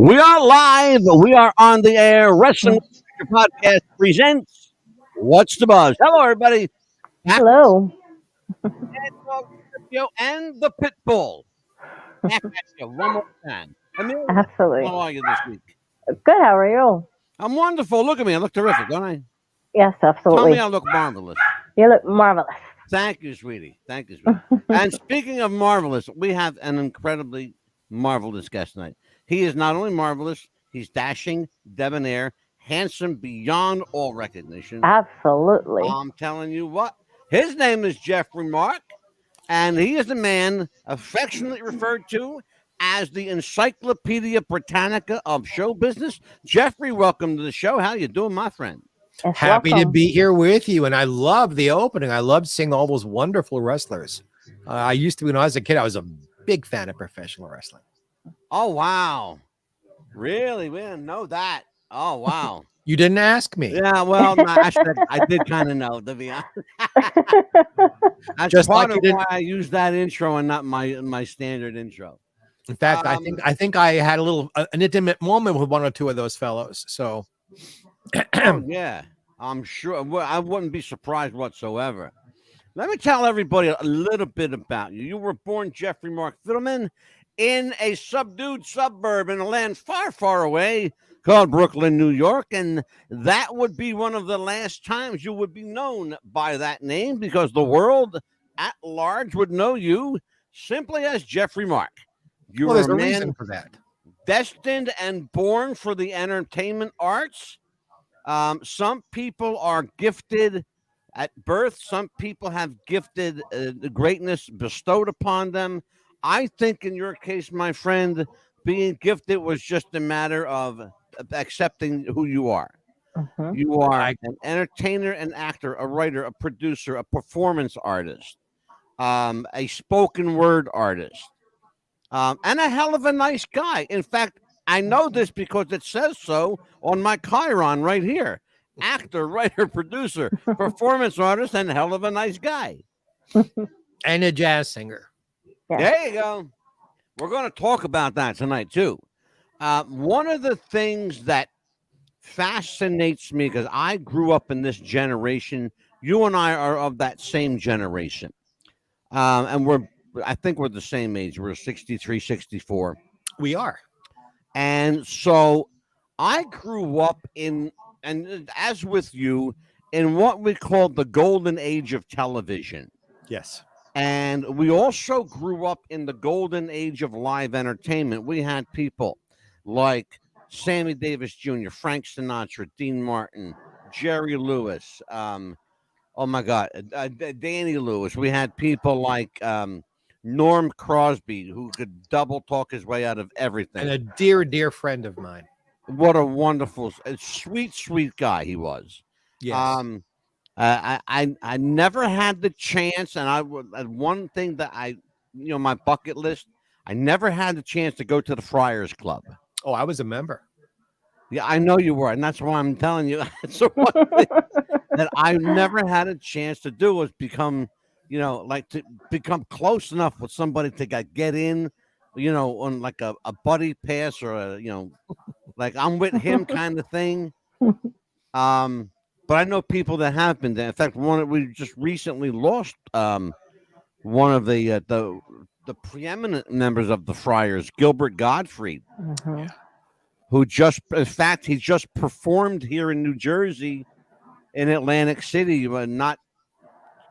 We are live. We are on the air. Wrestling Podcast presents What's the Buzz? Hello, everybody. Back Hello. and the Pitbull. Back at you one more time. Amelia, Absolutely. how are you this week? Good. How are you? I'm wonderful. Look at me. I look terrific, don't I? Yes, Tell me absolutely. I look marvelous. You look marvelous. Thank you, sweetie. Thank you, sweetie. And speaking of marvelous, we have an incredibly marvelous guest tonight. He is not only marvelous, he's dashing, debonair, handsome beyond all recognition. Absolutely. I'm telling you what, his name is Geoffrey Mark, and he is the man affectionately referred to as the Encyclopedia Britannica of show business. Geoffrey, welcome to the show. How you doing, my friend? Yes, Happy to welcome. be here with you. And I love the opening. I love seeing all those wonderful wrestlers. I used to, when I was a kid, I was a big fan of professional wrestling. Oh, wow. Really? We didn't know that. Oh, wow. You didn't ask me. Yeah, well, no, I did kind of know, to be honest. That's Just part like of you did. why I used that intro and not my standard intro. In fact, I think I had a little an intimate moment with one or two of those fellows. So Oh, yeah, I'm sure. Well, I wouldn't be surprised whatsoever. Let me tell everybody a little bit about you. You were born Geoffrey Mark Fiddleman in a subdued suburb in a land far, far away called Brooklyn, New York. And that would be one of the last times you would be known by that name because the world at large would know you simply as Geoffrey Mark. You well, were there's a a man reason for that. destined and born for the entertainment arts. Some people are gifted at birth. Some people have gifted the greatness bestowed upon them. I think in your case, my friend, being gifted was just a matter of accepting who you are. Mhm. You are I an entertainer, an actor, a writer, a producer, a performance artist, a spoken word artist, and a hell of a nice guy. In fact, I know this because it says so on my Chiron right here. Actor, writer, producer, performance artist, and hell of a nice guy. and a jazz singer. Yeah. There you go. We're going to talk about that tonight, too. One of the things that fascinates me, because I grew up in this generation, you and I are of that same generation. And I think we're the same age. We're 63, 64. We are. And so I grew up and as with you, in what we call the golden age of television. Yes. And we also grew up in the golden age of live entertainment. We had people like Sammy Davis Jr., Frank Sinatra, Dean Martin, Jerry Lewis. Oh my God, Danny Lewis. We had people like Norm Crosby, who could double talk his way out of everything. And a dear, dear friend of mine. What a wonderful, sweet, sweet guy he was. Yes. I never had the chance, and one thing that my bucket list, I never had the chance to go to the Friars Club. Oh, I was a member. Yeah, I know you were, and that's why I'm telling you. So one thing that I never had a chance to do was become, like to become close enough with somebody to get in, on like a buddy pass or like I'm with him kind of thing. But I know people that have been there. In fact, we just recently lost one of the preeminent members of the Friars, Gilbert Gottfried, Mhm. who he just performed here in New Jersey, in Atlantic City, not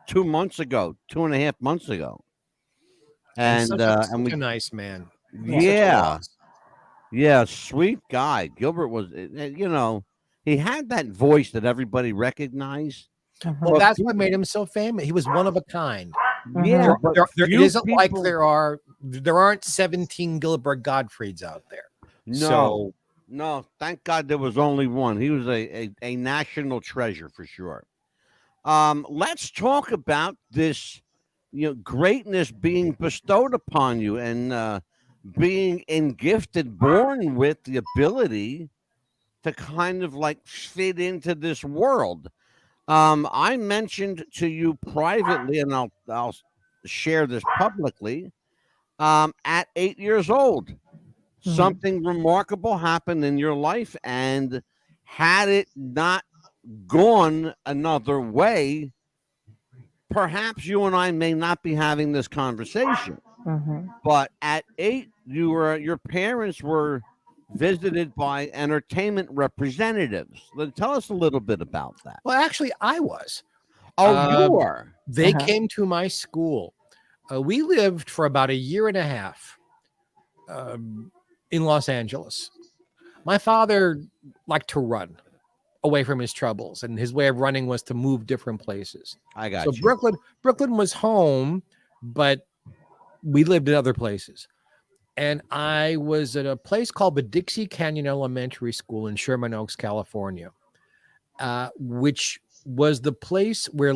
2.5 months ago, and such and a nice man. yeah, yeah, sweet guy. Gilbert was, he had that voice that everybody recognized. Mhm. Well, But that's what made him so famous. He was one of a kind. Yeah, Mhm. but It few isn't like people- there aren't 17 Gilbert Gottfrieds out there. No, no, thank God there was only one. He was a national treasure for sure. Let's talk about this, greatness being bestowed upon you and being born with the ability to kind of like fit into this world. I mentioned to you privately, and I'll share this publicly. At 8 years old, something remarkable happened in your life, and had it not gone another way, perhaps you and I may not be having this conversation. Mm-hmm. But at 8, your parents were visited by entertainment representatives. Tell us a little bit about that. Well, actually, I was. Oh, you were. They Uh-huh. came to my school. We lived for about a year and a half in Los Angeles. My father liked to run away from his troubles, and his way of running was to move different places. I got So you. Brooklyn was home, but we lived in other places. And I was at a place called the Dixie Canyon Elementary School in Sherman Oaks, California, which was the place where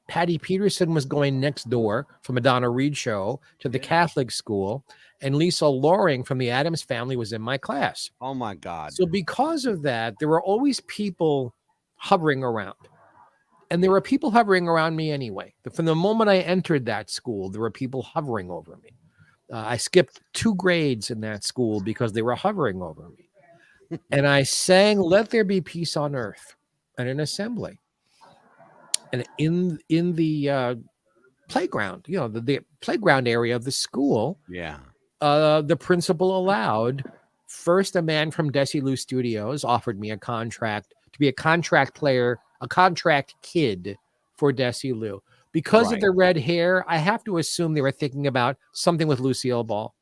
Patty Peterson was going next door from a Donna Reed show to the Catholic school, and Lisa Loring from the Addams Family was in my class. Oh my God. So because of that, there were always people hovering around. And there were people hovering around me anyway. From the moment I entered that school, there were people hovering over me. I skipped 2 grades in that school because they were hovering over me. And I sang "Let There Be Peace on Earth" at an assembly. And in the playground, the playground area of the school, Yeah. the principal allowed first a man from Desilu Studios offered me a contract to be a contract player, a contract kid for Desilu. Because of the red hair, I have to assume they were thinking about something with Lucille Ball.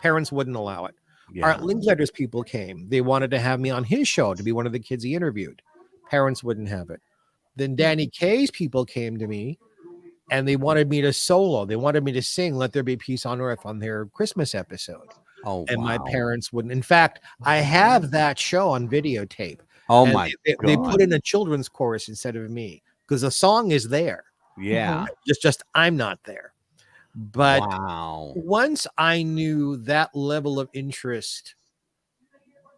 Parents wouldn't allow it. Yeah. Art Linkletter's people came. They wanted to have me on his show to be one of the kids he interviewed. Parents wouldn't have it. Then Danny Kaye's people came to me, and they wanted me to solo. They wanted me to sing "Let There Be Peace on Earth" on their Christmas episode. Oh, And my wow. parents wouldn't. In fact, I have that show on videotape. Oh And my they God. put in a children's chorus instead of me because the song is there. Yeah. Just I'm not there. But Wow. once I knew that level of interest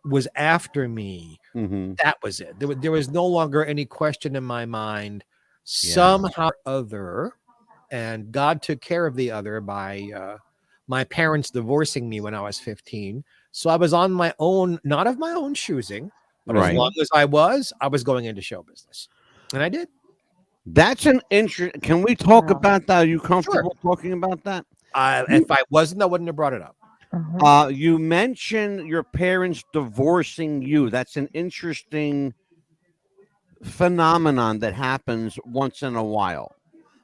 was after me, Mm-hmm. that was it. There was no longer any question in my mind. Somehow or other, and God took care of the other by my parents divorcing me when I was 15. So I was on my own, not of my own choosing, but as long as I was going into show business. And I did. That's an interest. Can we talk Wow. about that? Are you comfortable talking about that? If I wasn't, I wouldn't have brought it up. You mentioned your parents divorcing you. That's an interesting phenomenon that happens once in a while.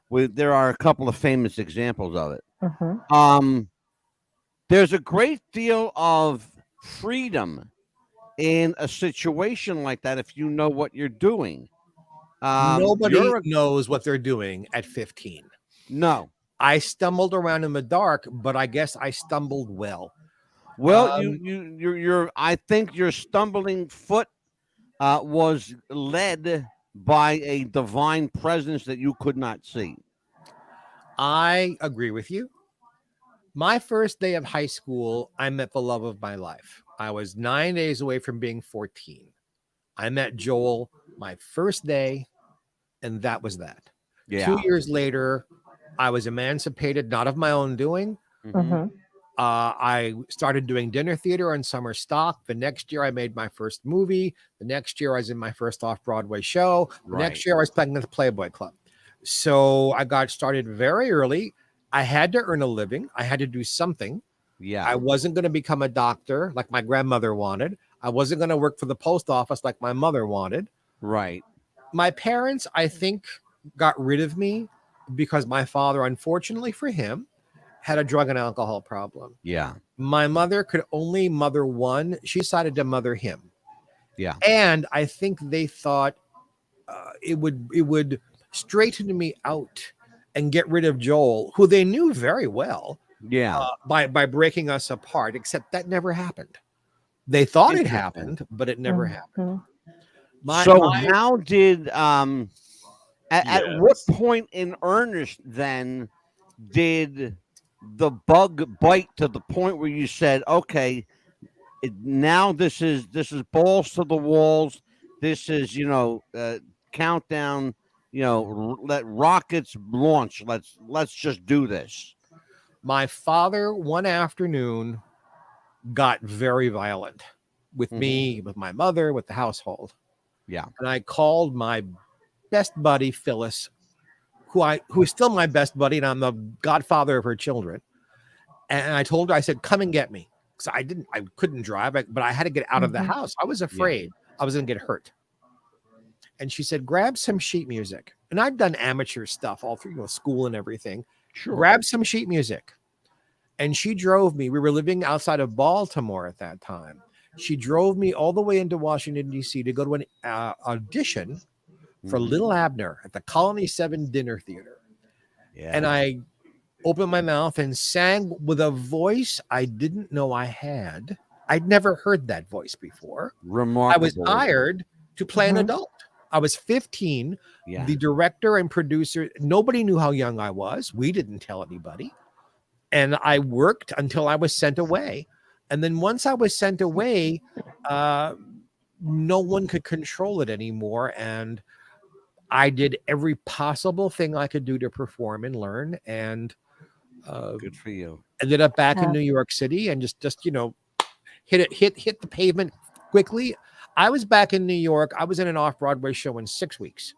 There are a couple of famous examples of it. There's a great deal of freedom in a situation like that if you know what you're doing. Nobody knows what they're doing at 15. No. I stumbled around in the dark, but I guess I stumbled well. Well, I think your stumbling foot was led by a divine presence that you could not see. I agree with you. My first day of high school, I met the love of my life. I was 9 days away from being 14. I met Joel my first day, and that was that. Yeah. 2 years later, I was emancipated, not of my own doing. I started doing dinner theater and summer stock. The next year, I made my first movie. The next year, I was in my first off-Broadway show. The next year, I was playing at the Playboy Club. So I got started very early. I had to earn a living. I had to do something. Yeah. I wasn't going to become a doctor like my grandmother wanted. I wasn't going to work for the post office like my mother wanted. Right. My parents, I think, got rid of me because my father, unfortunately for him, had a drug and alcohol problem. Yeah. My mother could only mother one. She decided to mother him. Yeah. And I think they thought it would straighten me out and get rid of Joel, who they knew very well. Yeah. By breaking us apart, except that never happened. They thought it happened, but it never happened. How did at what point in earnest then did the bug bite to the point where you said, okay, now this is balls to the walls, this is countdown, let rockets launch, let's just do this? My father one afternoon got very violent with me, with my mother, with the household. Yeah. And I called my best buddy, Phyllis, who is still my best buddy, and I'm the godfather of her children. And I told her, I said, come and get me. So I couldn't drive, but I had to get out of the house. I was afraid I was going to get hurt. And she said, grab some sheet music. And I'd done amateur stuff all through school and everything. Sure. Grab some sheet music. And she drove me. We were living outside of Baltimore at that time. She drove me all the way into Washington, D.C. to go to an audition for Little Abner at the Colony 7 Dinner Theater. Yeah. And I opened my mouth and sang with a voice I didn't know I had. I'd never heard that voice before. Remarkable. I was hired to play an adult. I was 15. Yeah. The director and producer, nobody knew how young I was. We didn't tell anybody. And I worked until I was sent away. And then once I was sent away, no one could control it anymore. And I did every possible thing I could do to perform and learn. And good for you. Ended up back in New York City and just hit the pavement quickly. I was back in New York. I was in an off-Broadway show in 6 weeks,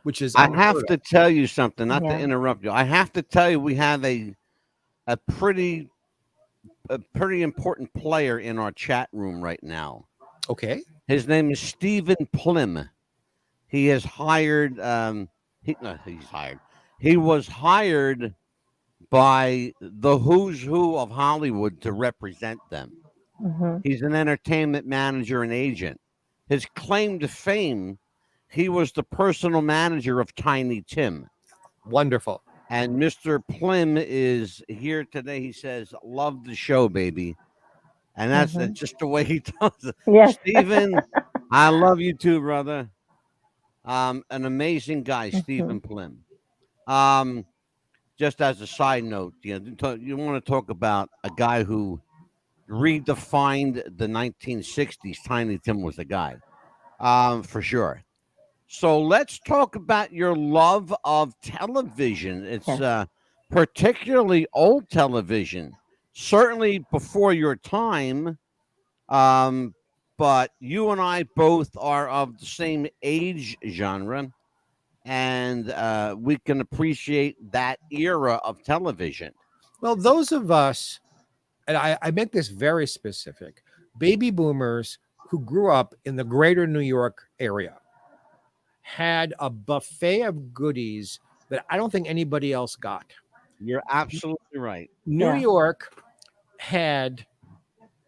which is I have to tell you something, not to interrupt you. I have to tell you, we have a pretty important player in our chat room right now. Okay. His name is Stephen Plim. He has hired he was hired by the who's who of Hollywood to represent them. He's an entertainment manager and agent. His claim to fame, he was the personal manager of Tiny Tim. Wonderful. And Mr. Plim is here today. He says, love the show, baby. And that's just the way he does it. Yes. Stephen, I love you too, brother. An amazing guy, Stephen Plim. Just as a side note, you want to talk about a guy who redefined the 1960s. Tiny Tim was the guy, for sure. So let's talk about your love of television. It's particularly old television, certainly before your time. But you and I both are of the same age genre, and we can appreciate that era of television. Well, those of us, and I make this very specific, baby boomers who grew up in the greater New York area had a buffet of goodies that I don't think anybody else got. You're absolutely right. New York had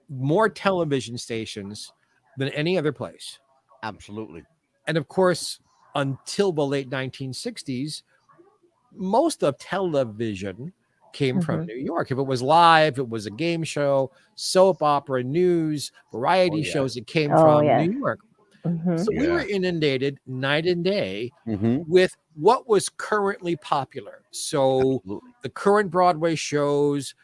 more television stations than any other place. Absolutely. And of course, until the late 1960s, most of television came from New York. If it was live, it was a game show, soap opera, news, variety shows, it came from New York. So we were inundated night and day with what was currently popular. So the current Broadway shows,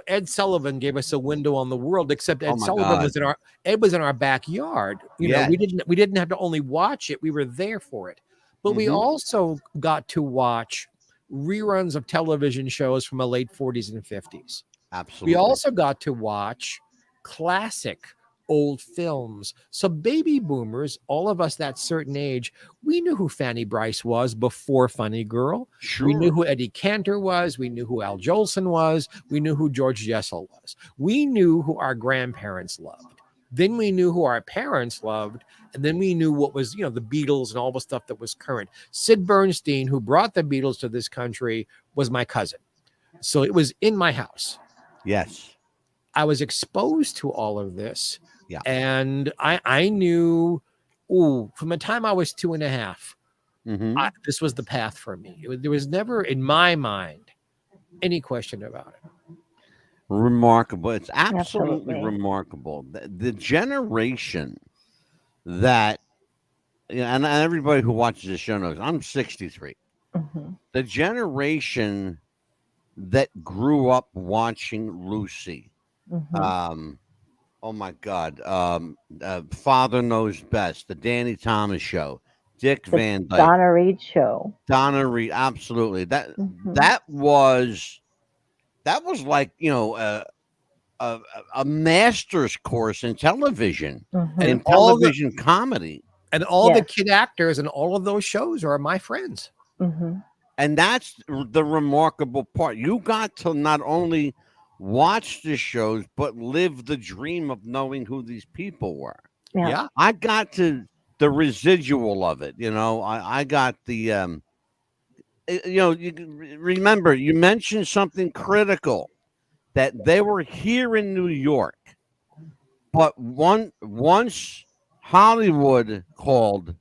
Ed Sullivan gave us a window on the world, except Ed Sullivan was in our backyard. We didn't have to only watch it, we were there for it. But we also got to watch reruns of television shows from the late 40s and 50s. Absolutely. We also got to watch classic old films. So baby boomers, all of us that certain age, we knew who Fanny Brice was before Funny Girl. Sure. We knew who Eddie Cantor was. We knew who Al Jolson was. We knew who George Jessel was. We knew who our grandparents loved. Then we knew who our parents loved. And then we knew what was, the Beatles and all the stuff that was current. Sid Bernstein, who brought the Beatles to this country, was my cousin. So it was in my house. Yes. I was exposed to all of this. Yeah. And I knew, from the time I was 2.5, this was the path for me. There was never, in my mind, any question about it. Remarkable. It's absolutely remarkable. The generation that, and everybody who watches the show knows, I'm 63. The generation that grew up watching Lucy, oh my God, Father Knows Best, the Danny Thomas Show, Dick Van Dyke, Donna Reed Show. Donna Reed, absolutely. That was like, a, a master's course in television, Mhm. in And all the television comedy. and all the Yes. kid actors and all of those shows are my friends. Mhm. And that's the remarkable part. You got to not only watch the shows, but live the dream of knowing who these people were. Yeah. Yeah. I got to the residual of it. I got the, remember, you mentioned something critical that they were here in New York, but once Hollywood called,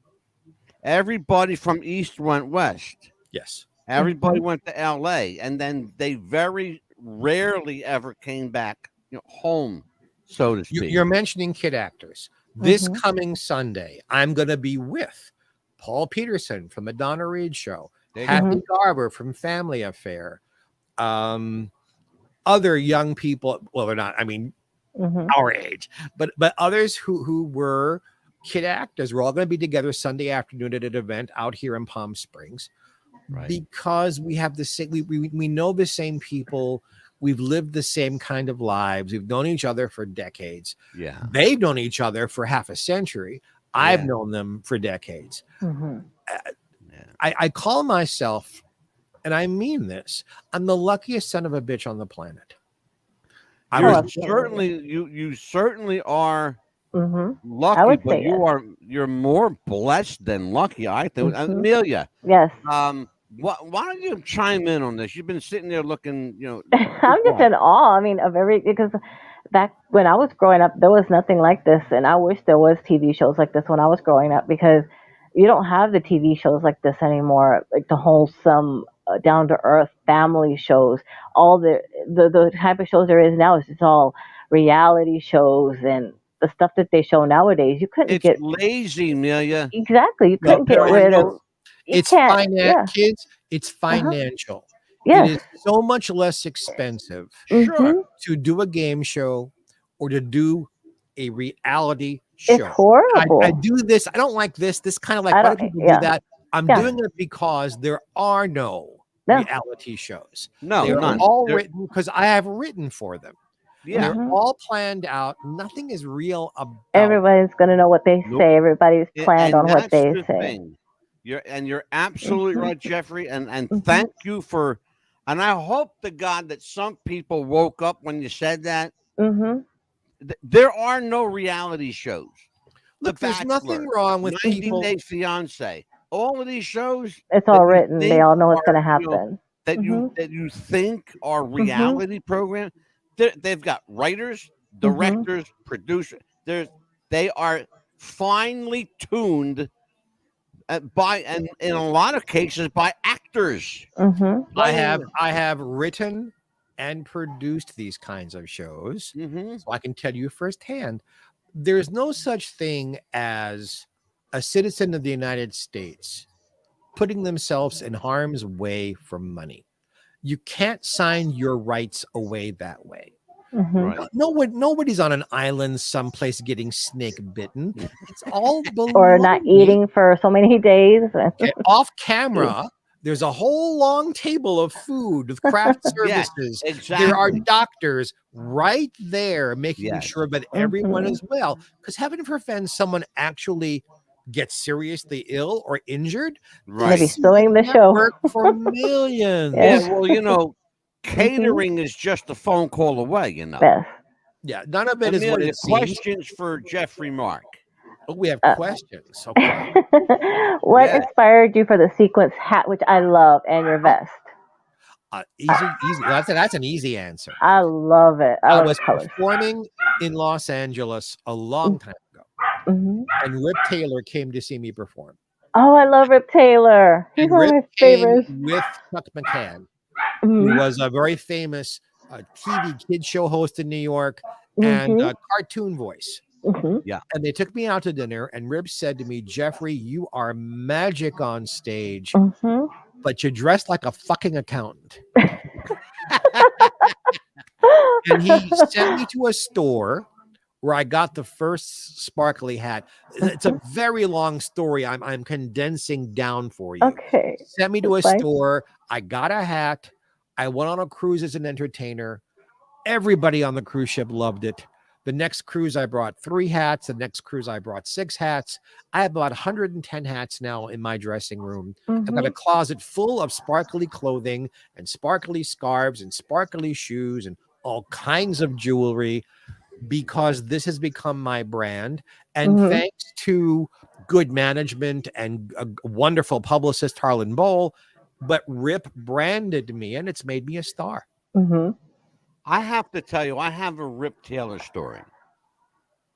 everybody from East went West. Yes. Everybody Mhm. went to LA, and then they very rarely ever came back, home, so to speak. You're mentioning kid actors. This Mhm. coming Sunday, I'm going to be with Paul Peterson from the Donna Reed Show, There you go. Kathy Garver from Family Affair, other young people. Well, they're not. I mean, Mhm. our age, but others who were kid actors. We're all going to be together Sunday afternoon at an event out here in Palm Springs, Right. because we have the same. We know the same people. We've lived the same kind of lives. We've known each other for decades. Yeah. They've known each other for half a century. I've Yeah. known them for decades. Mhm. Yeah. I call myself, and I mean this, I'm the luckiest son of a bitch on the planet. I You're was absolutely. you certainly are Mhm. I lucky, would but say yes. you're more blessed than lucky, I think. Mhm. Amelia, Yes. why don't you chime in on this? You've been sitting there looking, I'm just in awe. I mean, of every because back when I was growing up, there was nothing like this, and I wish there was TV shows like this when I was growing up because you don't have the TV shows like this anymore, like the wholesome, down to earth family shows. All the type of shows there is now is just all reality shows and the stuff that they show nowadays. You couldn't it's get lazy, Amelia. exactly. You no, couldn't get There are rid no of. You can't. Yeah. kids. It's Uh-huh. financial. It Yes. is so much less expensive sure. Mhm. to do a game show or to do a reality It's show. I horrible. do this. I don't like this. This kind of like, I why do don't. people do Yeah. that? I'm Yeah. doing it because there are no No. reality shows. No, They are none. Mm-mm. all There, written because I have written for them. yeah. They're Mhm. all planned out. Nothing is real about. Everybody's gonna know what they Nope. say. Everybody's planned And on what that's they the say. thing. You're absolutely Mhm. right, Jeffrey. And Mhm. thank you for. And I hope to God that some people woke up when you said that. Mhm. There are no reality shows. The Look, there's nothing Bachelor, wrong with 90 people. Day Fiance, all of these shows It's that all you written. They think all know what's are, gonna happen. Mhm. that you think are Mhm. reality programs, they've got writers, Mhm. directors, producers. They are finely tuned by, and in a lot of cases, by actors Mhm. playing. I have written and produced these kinds of shows, Hmm. so I can tell you firsthand. There's no such thing as a citizen of the United States putting themselves in harm's way for money. You can't sign your rights away that way. Mhm. Right. Nobody's on an island someplace getting snake bitten. It's all Or not baloney. eating for so many days. Okay, off camera, there's a whole long table of food with craft Yes, services. There are exactly. doctors right there making Yes. sure that everyone Mhm. is well. Because heaven forbid someone actually gets seriously ill or injured, They Right. be this is a suing the show. network for Yeah. Yes. millions. Well, Mhm. catering is just a phone call away. Yes. Yeah, none of it is what Amelia, it seems. questions for Jeffrey Mark. Oh, we have Uh, questions. Okay. what Yeah. inspired you for the sequence hat, which I love, and your vest? Easy. That's an easy answer. I love it. I I love the was colors. performing in Los Angeles a long time ago, Mhm. and Rip Taylor came to see me perform. Oh, I love Rip Taylor. He's And one of Rip my came favorites. with Chuck McCann, who Mhm. was a very famous TV kid show host in New York and Mhm. cartoon voice. Mhm. Yeah. And they took me out to dinner, and Rip said to me, "Jeffrey, you are magic on stage, Mhm. but you're dressed like a fucking accountant." And he sent me to a store where I got the first sparkly hat. It's a very long story. I'm condensing down for you. Okay. Sent me to a That's fine. store. I got a hat. I went on a cruise as an entertainer. Everybody on the cruise ship loved it. The next cruise, I brought 3 hats. The next cruise, I brought 6 hats. I have about 110 hats now in my dressing room. I've got a closet full of sparkly clothing and sparkly scarves and sparkly shoes and all kinds of jewelry, because this has become my brand. And thanks to good management and a wonderful publicist, Harlan Bowl, but Rip branded me and it's made me a star. I have to tell you, I have a Rip Taylor story.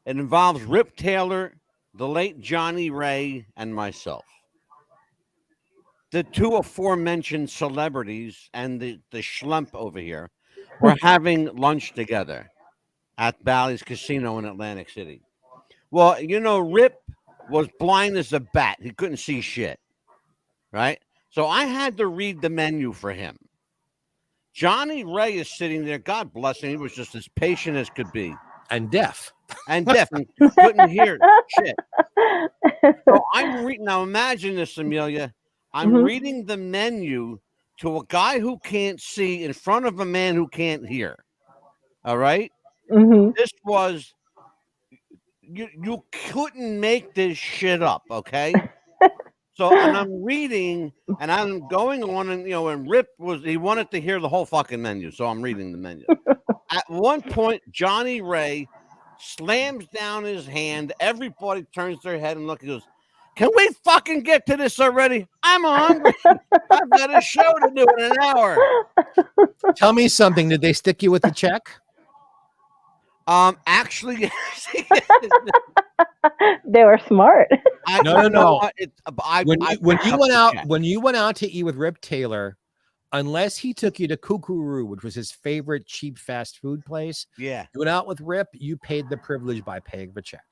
It involves Rip Taylor, the late Johnny Ray, and myself. The 2 aforementioned celebrities and the schlump over here were having lunch together at Bally's Casino in Atlantic City. Well, you know, Rip was blind as a bat. He couldn't see shit, right? So I had to read the menu for him. Johnny Ray is sitting there. God bless him. He was just as patient as could be. And deaf. And deaf and couldn't hear shit. So I'm reading. Now imagine this, Amelia. I'm reading the menu to a guy who can't see in front of a man who can't hear. All right? This was, you couldn't make this shit up, okay? So, and I'm reading, and I'm going on, and and Rip he wanted to hear the whole fucking menu, so I'm reading the menu. At one point, Johnny Ray slams down his hand. Everybody turns their head and looks. He goes, "Can we fucking get to this already? I'm hungry. I've got a show to do in an hour." Tell me something. Did they stick you with the check? Actually, they were smart. No. When you went went out to eat with Rip Taylor, unless he took you to Kookaroo, which was his favorite cheap fast food place, you went out with Rip, you paid the privilege by paying the check.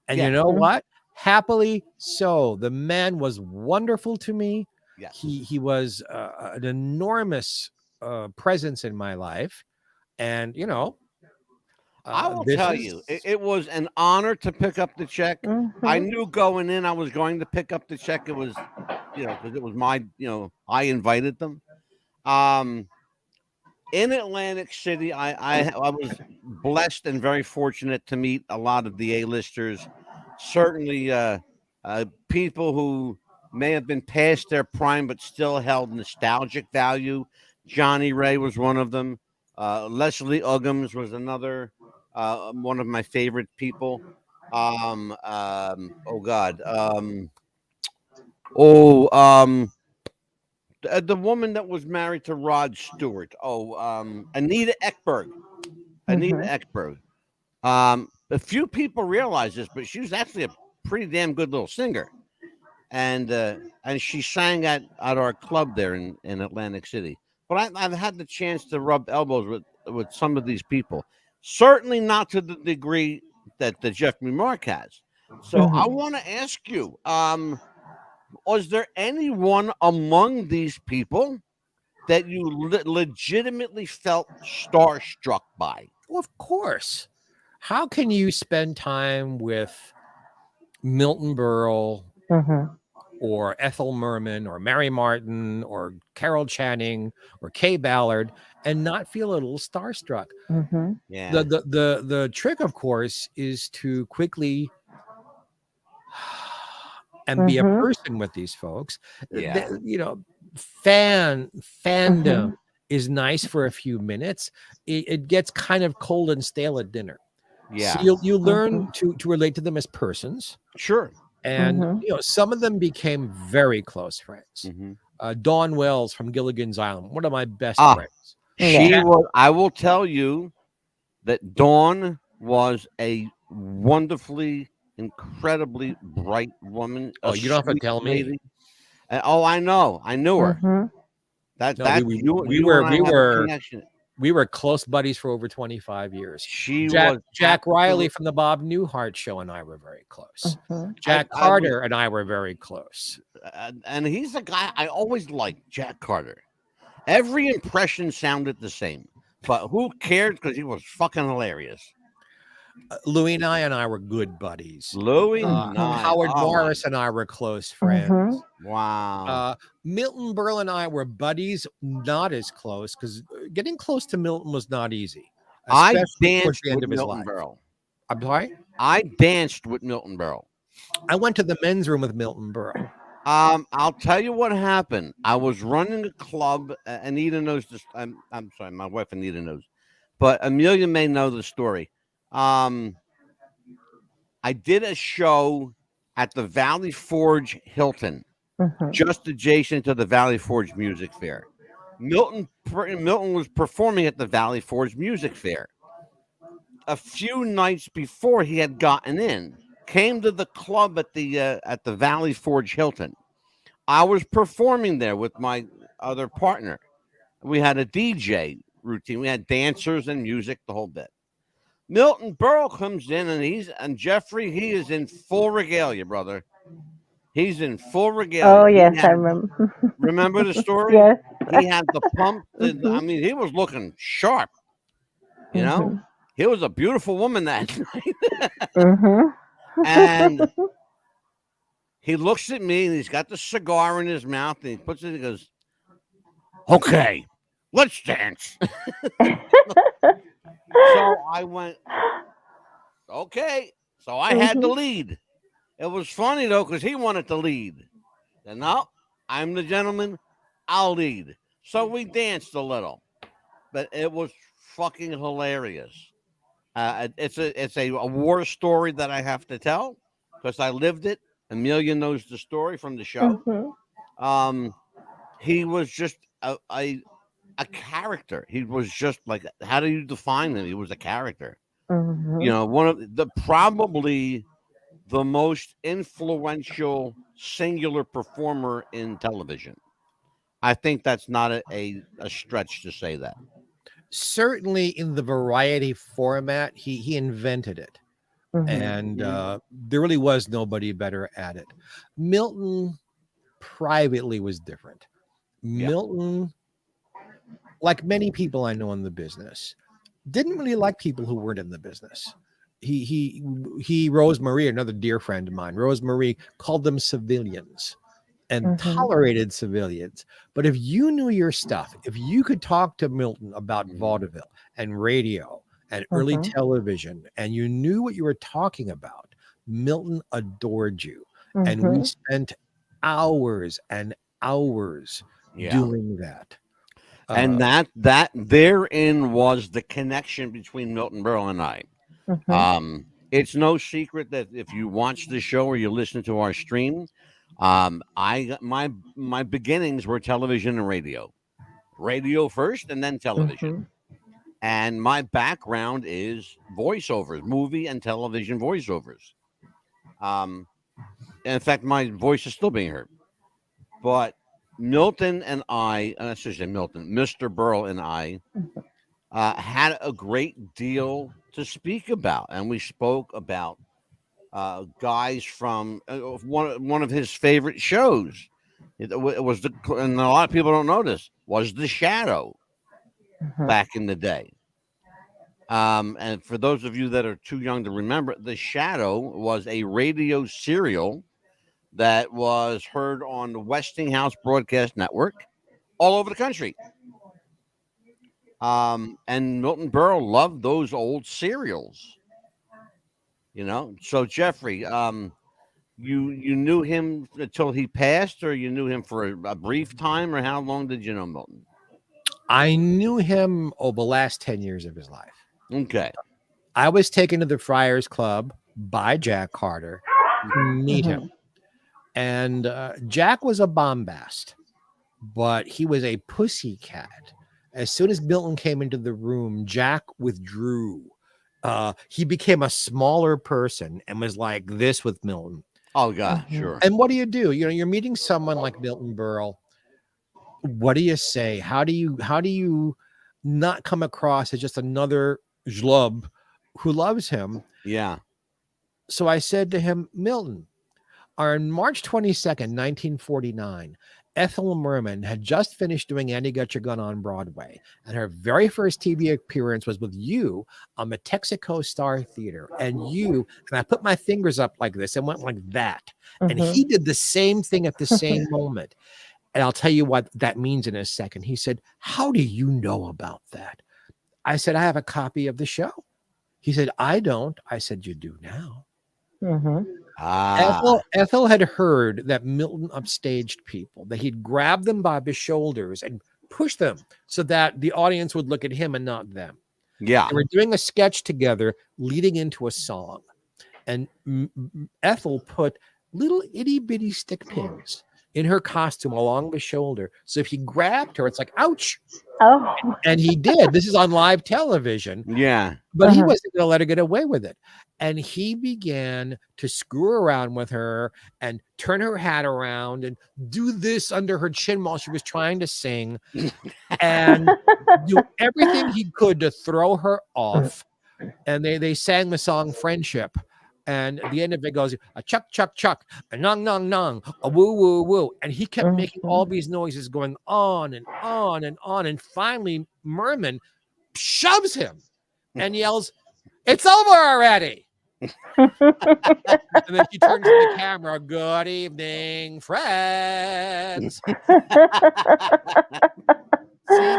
And you know what? Happily so. The man was wonderful to me. Yeah. He was an enormous presence in my life. And, I will tell you, it was an honor to pick up the check. I knew going in I was going to pick up the check. It was, because it was my, I invited them. In Atlantic City, I was blessed and very fortunate to meet a lot of the A-listers. Certainly people who may have been past their prime but still held nostalgic value. Johnny Ray was one of them. Leslie Uggams was another one of my favorite people. The woman that was married to Rod Stewart. Anita Ekberg. Anita Ekberg. A few people realize this, but she was actually a pretty damn good little singer. And she sang at our club there in Atlantic City. But I've had the chance to rub elbows with some of these people. Certainly not to the degree that Geoffrey Mark has. So I want to ask you, was there anyone among these people that you legitimately felt starstruck by? Well, of course. How can you spend time with Milton Berle or Ethel Merman or Mary Martin or Carol Channing or Kay Ballard and not feel a little starstruck? Yeah. The trick, of course, is to quickly and be a person with these folks. Yeah. Fandom is nice for a few minutes. It gets kind of cold and stale at dinner. Yeah. So you learn to relate to them as persons. Sure. And some of them became very close friends. Dawn Wells from Gilligan's Island, one of my best friends. I will tell you that Dawn was a wonderfully, incredibly bright woman. Oh, you don't have to tell me. I know. I knew her. We were close buddies for over 25 years. Jack Riley from the Bob Newhart Show and I were very close. Jack Carter and I were very close. And he's a guy I always liked, Jack Carter. Every impression sounded the same, but who cared? Because he was fucking hilarious. Louis and I were good buddies. Howard Morris and I were close friends. Wow. Milton Berle and I were buddies, not as close, because getting close to Milton was not easy. I especially towards danced the end with of his Milton life. Berle. I'm sorry. I danced with Milton Berle. I went to the men's room with Milton Berle. I'll tell you what happened. I was running a club. Anita knows this. I'm sorry, my wife Anita knows, but Amelia may know the story. Um, I did a show at the Valley Forge Hilton, Mhm. just adjacent to the Valley Forge Music Fair. Milton was performing at the Valley Forge Music Fair. A few nights before he had gotten in, came to the club at the Valley Forge Hilton. I was performing there with my other partner. We had a DJ routine. We had dancers and music, the whole bit. Milton Berle comes in and Geoffrey, he is in full regalia, brother. He's in full regalia. Oh He yes, I had, remember. remember the story? Yes. He had the pump. I Mhm. mean, he was looking sharp, you know? Mhm. He was a beautiful woman that night. Mhm. And he looks at me and he's got the cigar in his mouth and he puts it, he goes, okay, let's dance. So I went, okay. So I had to Mhm. lead. It was funny though, because he wanted to lead. And no, I'm the gentleman. I'll lead. So we danced a little, but it was fucking hilarious. It's a war story that I have to tell because I lived it. Amelia knows the story from the show. Mhm. Um, he was just a character. He was just like, how do you define him? He was a character. You Mhm. know, one of the probably the most influential singular performer in television. I think that's not a stretch to say that. Certainly in the variety format, he invented it. Mhm. And there really was nobody better at it. Milton privately was different. Yeah. Milton, like many people I know in the business, didn't really like people who weren't in the business. He Rosemary, another dear friend of mine, Rosemary called them civilians and Mhm. tolerated civilians. But if you knew your stuff, if you could talk to Milton about vaudeville and radio and early Mhm. television, and you knew what you were talking about, Milton adored you. And we Mhm. spent hours and hours Yeah. doing that. And that therein was the connection between Milton Berle and I. Mhm. It's no secret that if you watch the show or you listen to our stream, my beginnings were television and radio first and then television. Mhm. And my background is voiceovers, movie and television voiceovers. Um, in fact, my voice is still being heard. But Milton and I should say Milton, Mr. Burl and I had a great deal to speak about, and we spoke about guys from one of his favorite shows. It was and a lot of people don't know this, was The Shadow Mhm. back in the day. And for those of you that are too young to remember, The Shadow was a radio serial that was heard on the Westinghouse Broadcast Network all over the country. And Milton Berle loved those old serials, you know. So Geoffrey, you knew him until he passed, or you knew him for a brief time, or how long did you know Milton? I knew him the last 10 years of his life. Okay. I was taken to the Friars Club by Jack Carter to meet him. Mhm. And Jack was a bombast, but he was a pussycat. As soon as Milton came into the room, Jack withdrew. He became a smaller person and was like this with Milton. Oh God, Mhm. sure. And what do? You know, you're meeting someone like Milton Berle. What do you say? How do you not come across as just another schlub who loves him? Yeah. So I said to him, Milton, on March 22nd, 1949, Ethel Merman had just finished doing Annie Got Your Gun on Broadway, and her very first TV appearance was with you on the Texaco Star Theater. And I put my fingers up like this and went like that. And Mhm. he did the same thing at the same moment. And I'll tell you what that means in a second. He said, how do you know about that? I said, I have a copy of the show. He said, I don't. I said, you do now. Mm-hmm. Ethel had heard that Milton upstaged people, that he'd grab them by the shoulders and push them so that the audience would look at him and not them. Yeah. They were doing a sketch together leading into a song. And Ethel put little itty bitty stick pins in her costume along the shoulder. So if he grabbed her, it's like, ouch. Oh. And he did. This is on live television. Yeah. But he wasn't going to let her get away with it. And he began to screw around with her and turn her hat around and do this under her chin while she was trying to sing and do everything he could to throw her off. And they sang the song Friendship. And at the end of it goes, a chuck, chuck, chuck, a nong, nong, nong, a woo, woo, woo. And he kept making all these noises going on and on and on. And finally, Merman shoves him and yells, it's over already. And then she turns to the camera, good evening, friends. See,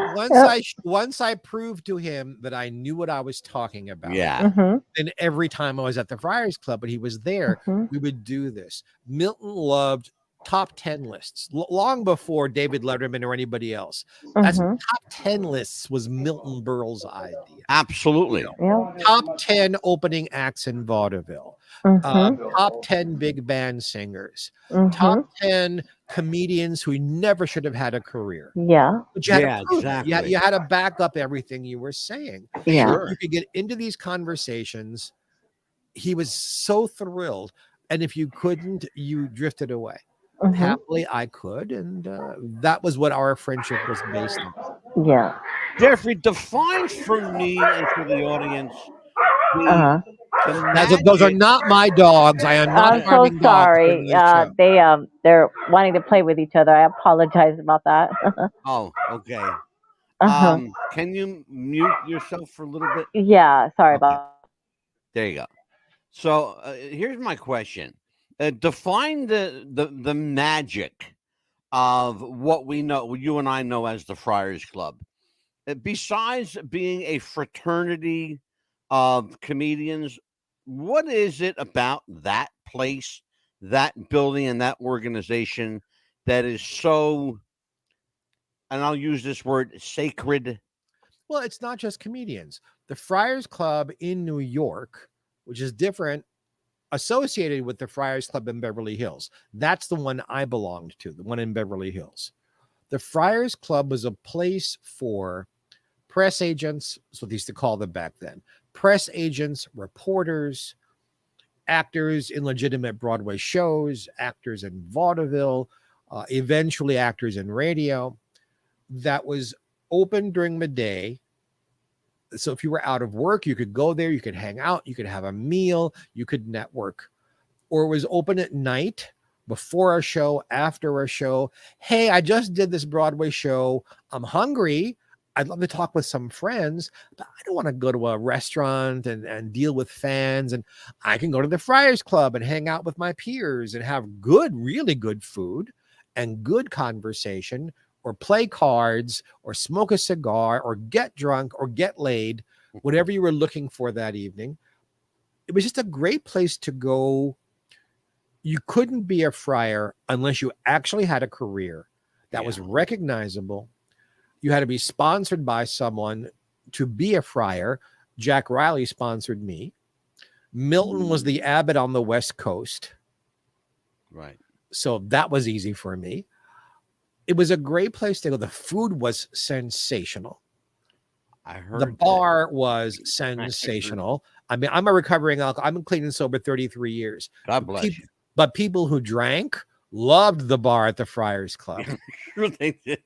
once I proved to him that I knew what I was talking about. Yeah. And every time I was at the Friars Club, but he was there, we would do this. Milton loved top 10 lists long before David Letterman or anybody else. That's top 10 lists was Milton Berle's idea. Absolutely. Yeah. Top 10 opening acts in vaudeville. Top 10 big band singers. Top 10 comedians who never should have had a career. Yeah. But you had Yeah, exactly. you had to back up everything you were saying. Yeah. So you could get into these conversations. He was so thrilled. And if you couldn't, you drifted away. Happily, I could. And that was what our friendship was based on. Yeah. Geoffrey, define for me and for the audience Those are not my dogs. I am not I'm so harming dogs sorry. during this show. They're wanting to play with each other. I apologize about that. Oh, okay. Can you mute yourself for a little bit? Yeah, sorry about There you go. So here's my question. Define the magic of what we know, you and I know as the Friars Club. Besides being a fraternity of comedians, what is it about that place, that building, and that organization that is so, and I'll use this word, sacred? Well, it's not just comedians. The Friars Club in New York, which is different, associated with the Friars Club in Beverly Hills. That's the one I belonged to, the one in Beverly Hills. The Friars Club was a place for press agents, so they used to call them back then, press agents, reporters, actors in legitimate Broadway shows, actors in vaudeville, eventually actors in radio. That was open during the day. So if you were out of work, you could go there, you could hang out, you could have a meal, you could network. Or it was open at night, before a show, after a show. Hey, I just did this Broadway show. I'm hungry. I'd love to talk with some friends, but I don't want to go to a restaurant and deal with fans. And I can go to the Friars Club and hang out with my peers and have good, really good food and good conversation, or play cards, or smoke a cigar, or get drunk, or get laid, whatever you were looking for that evening. It was just a great place to go. You couldn't be a friar unless you actually had a career that was recognizable. You had to be sponsored by someone to be a friar. Jack Riley sponsored me. Milton was the abbot on the West Coast. Right. So that was easy for me. It was a great place to go. The food was sensational. I heard the bar was sensational. I mean, I'm a recovering alcoholic. I've been clean and sober 33 years. God bless you. But people who drank loved the bar at the Friars Club. Sure they did.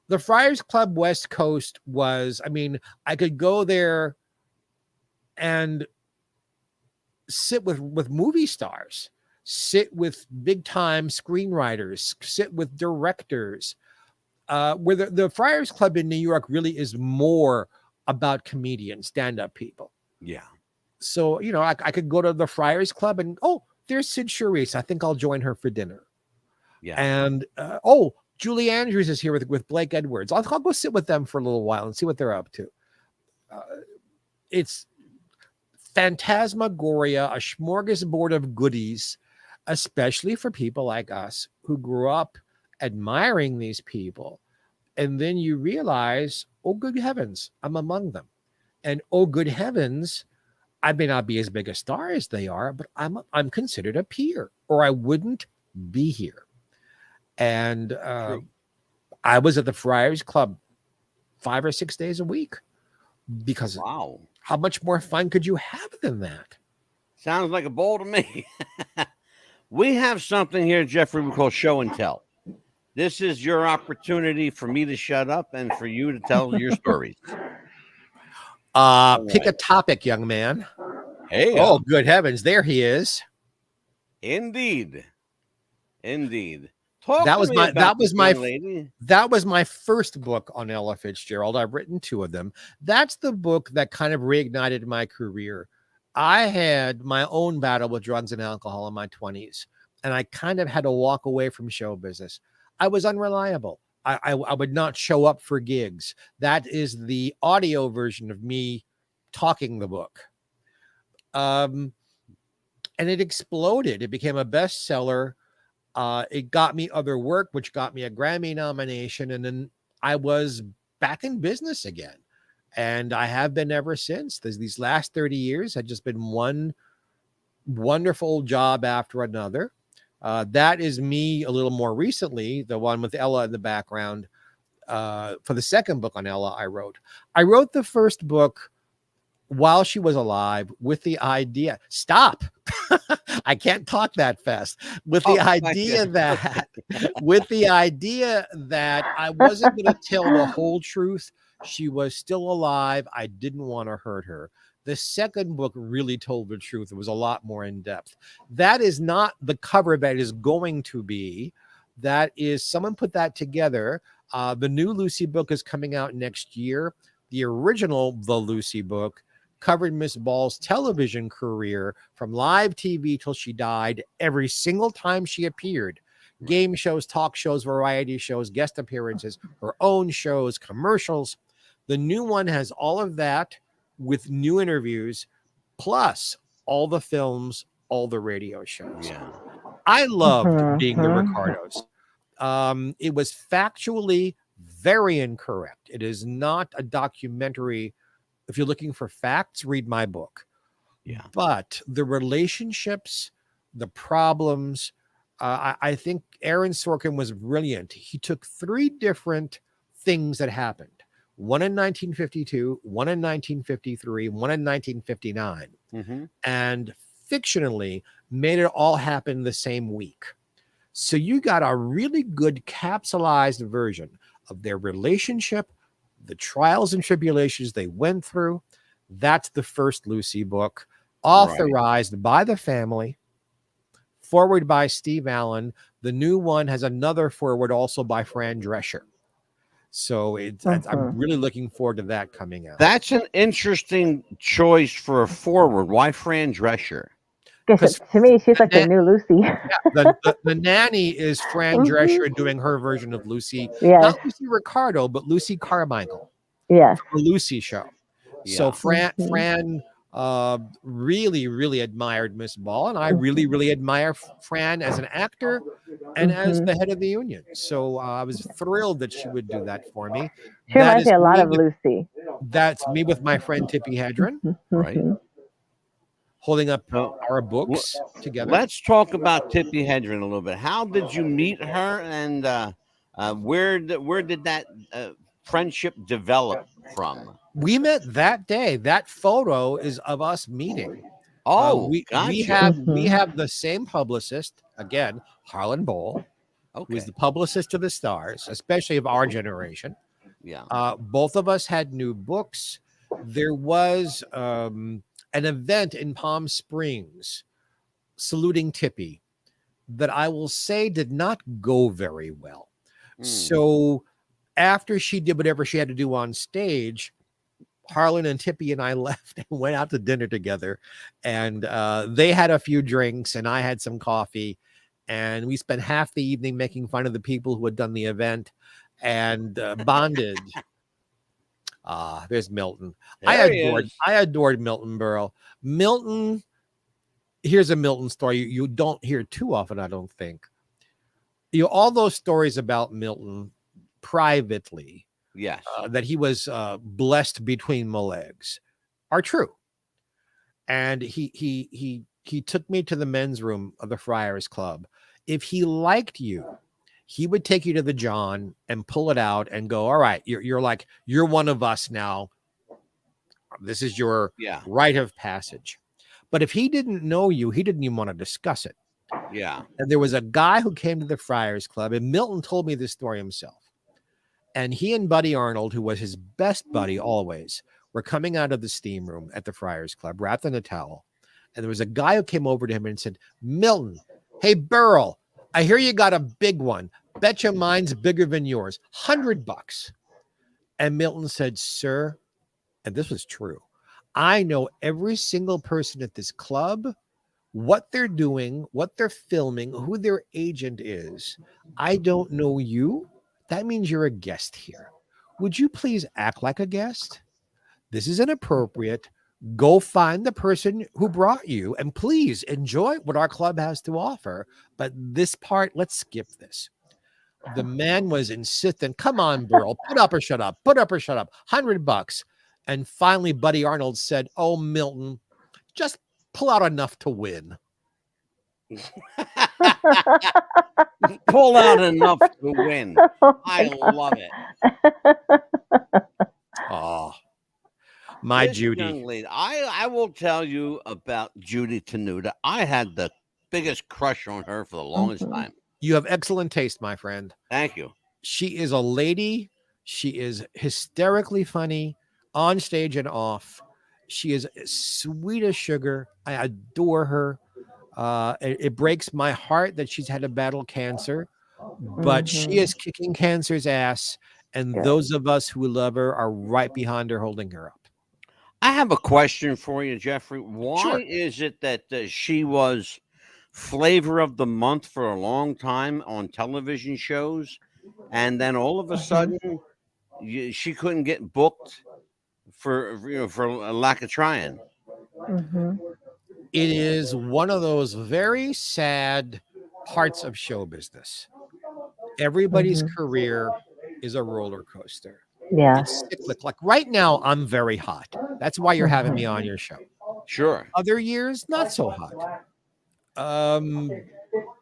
The Friars Club West Coast was, I mean, I could go there and sit with movie stars, sit with big time screenwriters, sit with directors. Where the Friars Club in New York really is more about comedians, stand-up people. Yeah. So, you know, I could go to the Friars Club and, oh, there's Sid Charisse. I think I'll join her for dinner. Yeah. And, Julie Andrews is here with Blake Edwards. I'll go sit with them for a little while and see what they're up to. It's phantasmagoria, a smorgasbord of goodies, especially for people like us who grew up admiring these people. And then you realize, oh, good heavens, I'm among them. And oh, good heavens, I may not be as big a star as they are, but I'm considered a peer, or I wouldn't be here. And I was at the Friars Club 5 or 6 days a week, because Wow. how much more fun could you have than that? Sounds like a bowl to me. We have something here, Geoffrey, we call show and tell. This is your opportunity for me to shut up and for you to tell your stories. Pick a topic, young man. Hey. Oh, good heavens. There he is. Indeed. That was lady. That was my first book on Ella Fitzgerald. I've written 2 of them. That's the book that kind of reignited my career. I had my own battle with drugs and alcohol in my 20s, and I kind of had to walk away from show business. I was unreliable. I would not show up for gigs. That is the audio version of me talking the book. And it exploded. It became a bestseller. It got me other work, which got me a Grammy nomination. And then I was back in business again. And I have been ever since. These last 30 years had just been one wonderful job after another. That is me a little more recently, the one with Ella in the background. For the second book on Ella, I wrote the first book while she was alive with the idea. Stop. I can't talk that fast. With the idea that I wasn't going to tell the whole truth. She was still alive. I didn't want to hurt her. The second book really told the truth. It was a lot more in depth. That is not the cover that is going to be. That is, someone put that together. The new Lucy book is coming out next year. The original The Lucy book covered Miss Ball's television career from live TV till she died, every single time she appeared. Game shows, talk shows, variety shows, guest appearances, her own shows, commercials. The new one has all of that with new interviews, plus all the films, all the radio shows. Yeah. I loved being the Ricardos. It was factually very incorrect. It is not a documentary. If you're looking for facts, read my book. Yeah. But the relationships, the problems, I think Aaron Sorkin was brilliant. He took 3 different things that happened. One in 1952, one in 1953, one in 1959. Mm-hmm. And fictionally made it all happen the same week. So you got a really good capsulized version of their relationship, the trials and tribulations they went through. That's the first Lucy book, authorized by the family, forward by Steve Allen. The new one has another forward also by Fran Drescher. So I'm really looking forward to that coming out. That's an interesting choice for a forward. Why Fran Drescher? Because to me, she's like the new Lucy. The nanny is Fran Drescher doing her version of Lucy. Yes. Not Lucy Ricardo, but Lucy Carmichael. Yes. The Lucy show. Yeah. So Fran really, really admired Miss Ball, and I really, really admire Fran as an actor and as the head of the union. So I was thrilled that she would do that for me. She reminds me a lot of Lucy. That's me with my friend Tippi Hedren, Right. Holding up our books together. Let's talk about Tippi Hedren a little bit. How did you meet her, and where did that friendship develop from? We met that day. That photo is of us meeting. We have the same publicist again, Harlan Bowl, who is the publicist of the stars, especially of our generation. Yeah. Both of us had new books. There was an event in Palm Springs saluting Tippi that I will say did not go very well. So after she did whatever she had to do on stage, Harlan and Tippi and I left and went out to dinner together, and they had a few drinks and I had some coffee, and we spent half the evening making fun of the people who had done the event and bonded. There's Milton. There he is. I adored Milton Berle. Milton, here's a Milton story you don't hear too often, I don't think. All those stories about Milton privately, Yes. that he was blessed between my legs, are true. And he took me to the men's room of the Friars Club. If he liked you, he would take you to the John and pull it out and go, all right, you're one of us now. This is your rite of passage. But if he didn't know you, he didn't even want to discuss it. Yeah. And there was a guy who came to the Friars Club, and Milton told me this story himself. And he and Buddy Arnold, who was his best buddy always, were coming out of the steam room at the Friars Club, wrapped in a towel. And there was a guy who came over to him and said, Milton, hey, Burl, I hear you got a big one. Betcha mine's bigger than yours. $100. And Milton said, sir, and this was true, I know every single person at this club, what they're doing, what they're filming, who their agent is. I don't know you. That means you're a guest here. Would you please act like a guest? This is inappropriate. Go find the person who brought you and please enjoy what our club has to offer. But this part, let's skip this. The man was insistent. Come on, Burl, put up or shut up. Put up or shut up. $100. And finally, Buddy Arnold said, oh, Milton, just pull out enough to win. Pull out enough to win. I love it. Oh, my This Judy. young lady, I will tell you about Judy Tenuta. I had the biggest crush on her for the longest time. You have excellent taste, my friend. Thank you. She is a lady. She is hysterically funny on stage and off. She is sweet as sugar. I adore her. It breaks my heart that she's had to battle cancer, but she is kicking cancer's ass. And those of us who love her are right behind her, holding her up. I have a question for you, Geoffrey. Why is it that she was flavor of the month for a long time on television shows, and then all of a sudden she couldn't get booked for lack of trying? It is one of those very sad parts of show business. Everybody's career is a roller coaster. Yeah. It's cyclic. Like right now, I'm very hot. That's why you're having me on your show. Sure. Other years, not so hot.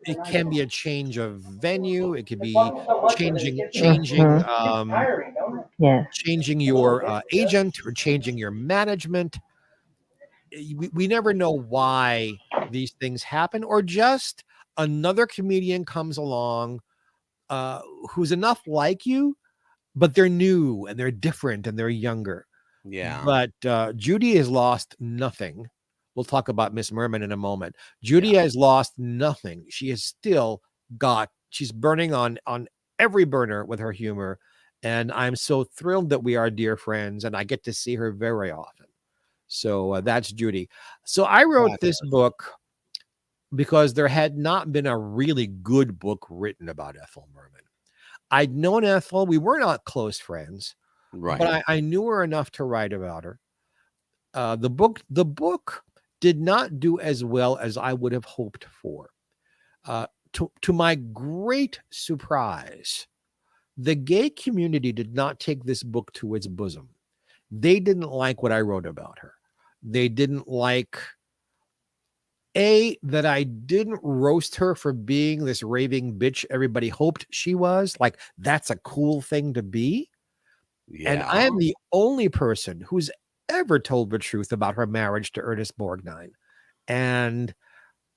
It can be a change of venue. It could be changing your agent or changing your management. We never know why these things happen, or just another comedian comes along who's enough like you, but they're new and they're different and they're younger. Yeah. But Judy has lost nothing. We'll talk about Miss Merman in a moment. Judy has lost nothing. She has still got, she's burning on every burner with her humor. And I'm so thrilled that we are dear friends and I get to see her very often. So that's Judy. So I wrote this book because there had not been a really good book written about Ethel Merman. I'd known Ethel. We were not close friends, right? But I knew her enough to write about her. The book did not do as well as I would have hoped for. To my great surprise, the gay community did not take this book to its bosom. They didn't like what I wrote about her. They didn't like that I didn't roast her for being this raving bitch everybody hoped she was. Like, that's a cool thing to be. Yeah. And I am the only person who's ever told the truth about her marriage to Ernest Borgnine. And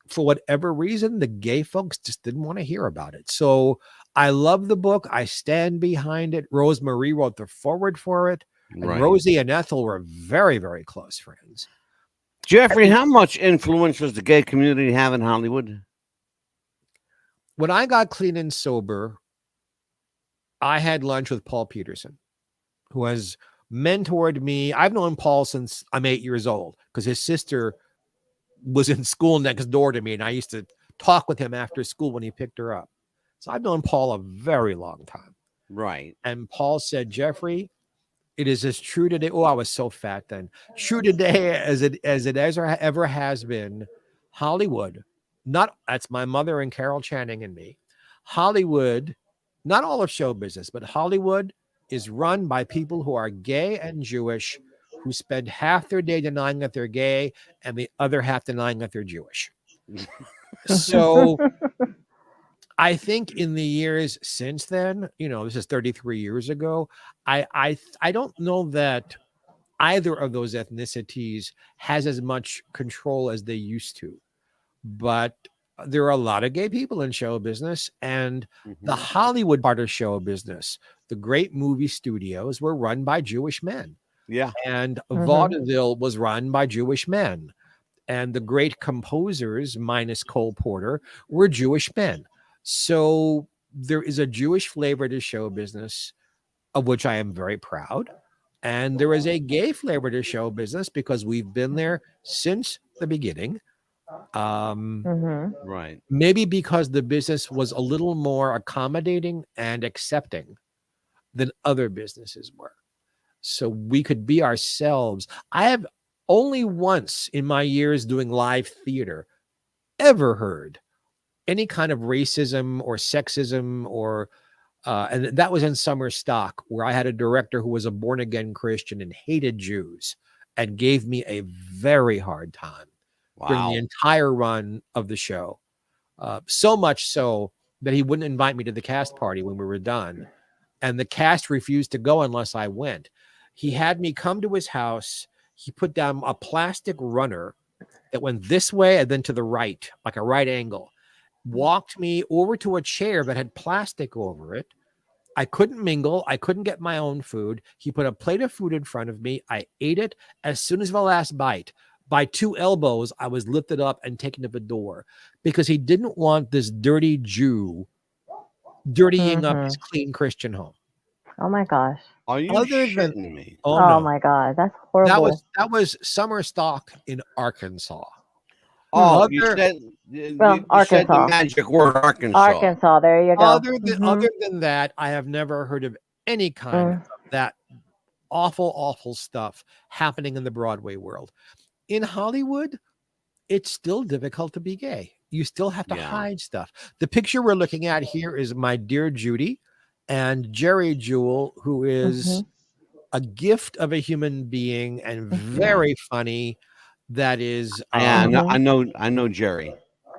for whatever reason, the gay folks just didn't want to hear about it. So I love the book. I stand behind it. Rose Marie wrote the foreword for it. And Rosie and Ethel were very, very close friends. Geoffrey, how much influence does the gay community have in Hollywood? When I got clean and sober, I had lunch with Paul Peterson, who has mentored me. I've known Paul since I'm 8 years old because his sister was in school next door to me, and I used to talk with him after school when he picked her up. So I've known Paul a very long time. Right. And Paul said, Geoffrey, It is as true today. Oh, I was so fat then. True today as it ever has been. Hollywood, not that's my mother and Carol Channing and me. Hollywood, not all of show business, but Hollywood is run by people who are gay and Jewish, who spend half their day denying that they're gay and the other half denying that they're Jewish. So I think in the years since then, this is 33 years ago. I don't know that either of those ethnicities has as much control as they used to. But there are a lot of gay people in show business, and the Hollywood part of show business, the great movie studios were run by Jewish men. Yeah. And vaudeville was run by Jewish men. And the great composers, minus Cole Porter, were Jewish men. So there is a Jewish flavor to show business, of which I am very proud. And there is a gay flavor to show business because we've been there since the beginning. Right. Maybe because the business was a little more accommodating and accepting than other businesses were. So we could be ourselves. I have only once in my years doing live theater ever heard any kind of racism or sexism or and that was in Summer Stock, where I had a director who was a born-again Christian and hated Jews and gave me a very hard time during the entire run of the show. So much so that he wouldn't invite me to the cast party when we were done. And the cast refused to go unless I went. He had me come to his house. He put down a plastic runner that went this way and then to the right, like a right angle. Walked me over to a chair that had plastic over it. I couldn't mingle. I couldn't get my own food. He put a plate of food in front of me. I ate it. As soon as the last bite, by two elbows, I was lifted up and taken to the door because he didn't want this dirty Jew dirtying up his clean Christian home. Oh my gosh. Are you shitting me? Oh, no. My God. That's horrible. That was Summer Stock in Arkansas. Oh, you said the magic word Arkansas. Arkansas, there you go. Other than that, I have never heard of any kind of that awful stuff happening in the Broadway world. In Hollywood, it's still difficult to be gay. You still have to hide stuff. The picture we're looking at here is my dear Judy and Jerry Jewell, who is a gift of a human being and very funny. That is, I know Jerry.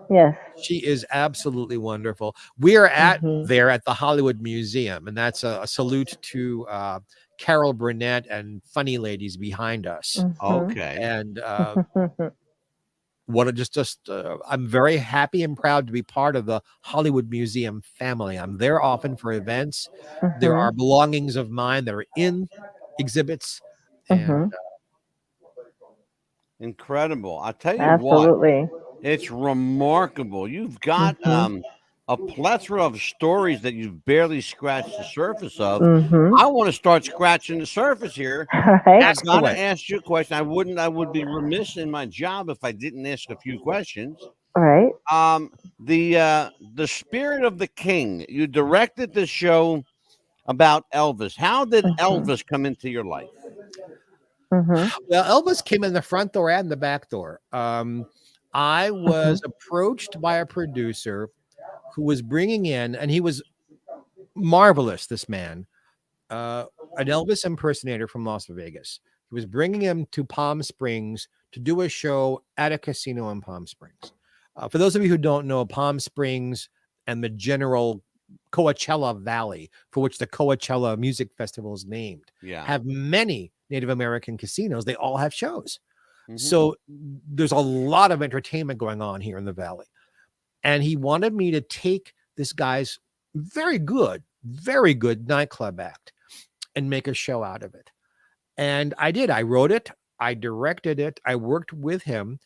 Yes, she is absolutely wonderful. We are at the Hollywood Museum, and that's a salute to Carol Burnett and funny ladies behind us. Okay, and I'm very happy and proud to be part of the Hollywood Museum family. I'm there often for events. There are belongings of mine that are in exhibits, and incredible. I'll tell you absolutely. what, it's remarkable. You've got a plethora of stories that you've barely scratched the surface of. I want to start scratching the surface here. Right. I've got to ask you a question. I would be remiss in my job if I didn't ask a few questions. All right. The Spirit of the King. You directed the show about Elvis. How did Elvis come into your life? Well, Elvis came in the front door and the back door. I was approached by a producer who was bringing in, and he was marvelous, this man, an Elvis impersonator from Las Vegas. He was bringing him to Palm Springs to do a show at a casino in Palm Springs. For those of you who don't know, Palm Springs and the general Coachella Valley, for which the Coachella Music Festival is named, have many Native American casinos. They all have shows. So there's a lot of entertainment going on here in the Valley. And he wanted me to take this guy's very good nightclub act and make a show out of it. And I did. I wrote it. I directed it. I worked with him.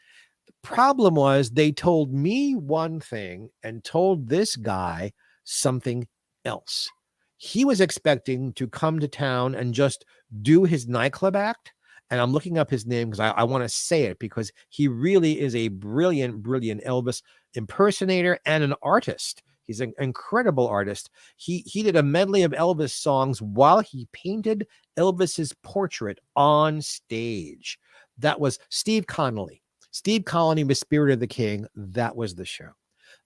The problem was they told me one thing and told this guy something else. He was expecting to come to town and just do his nightclub act. And I'm looking up his name because I want to say it, because he really is a brilliant Elvis impersonator and an artist. He's an incredible artist. He did a medley of Elvis songs while he painted Elvis's portrait on stage. That was Steve Connolly. Steve Connolly was Spirit of the King. That was the show.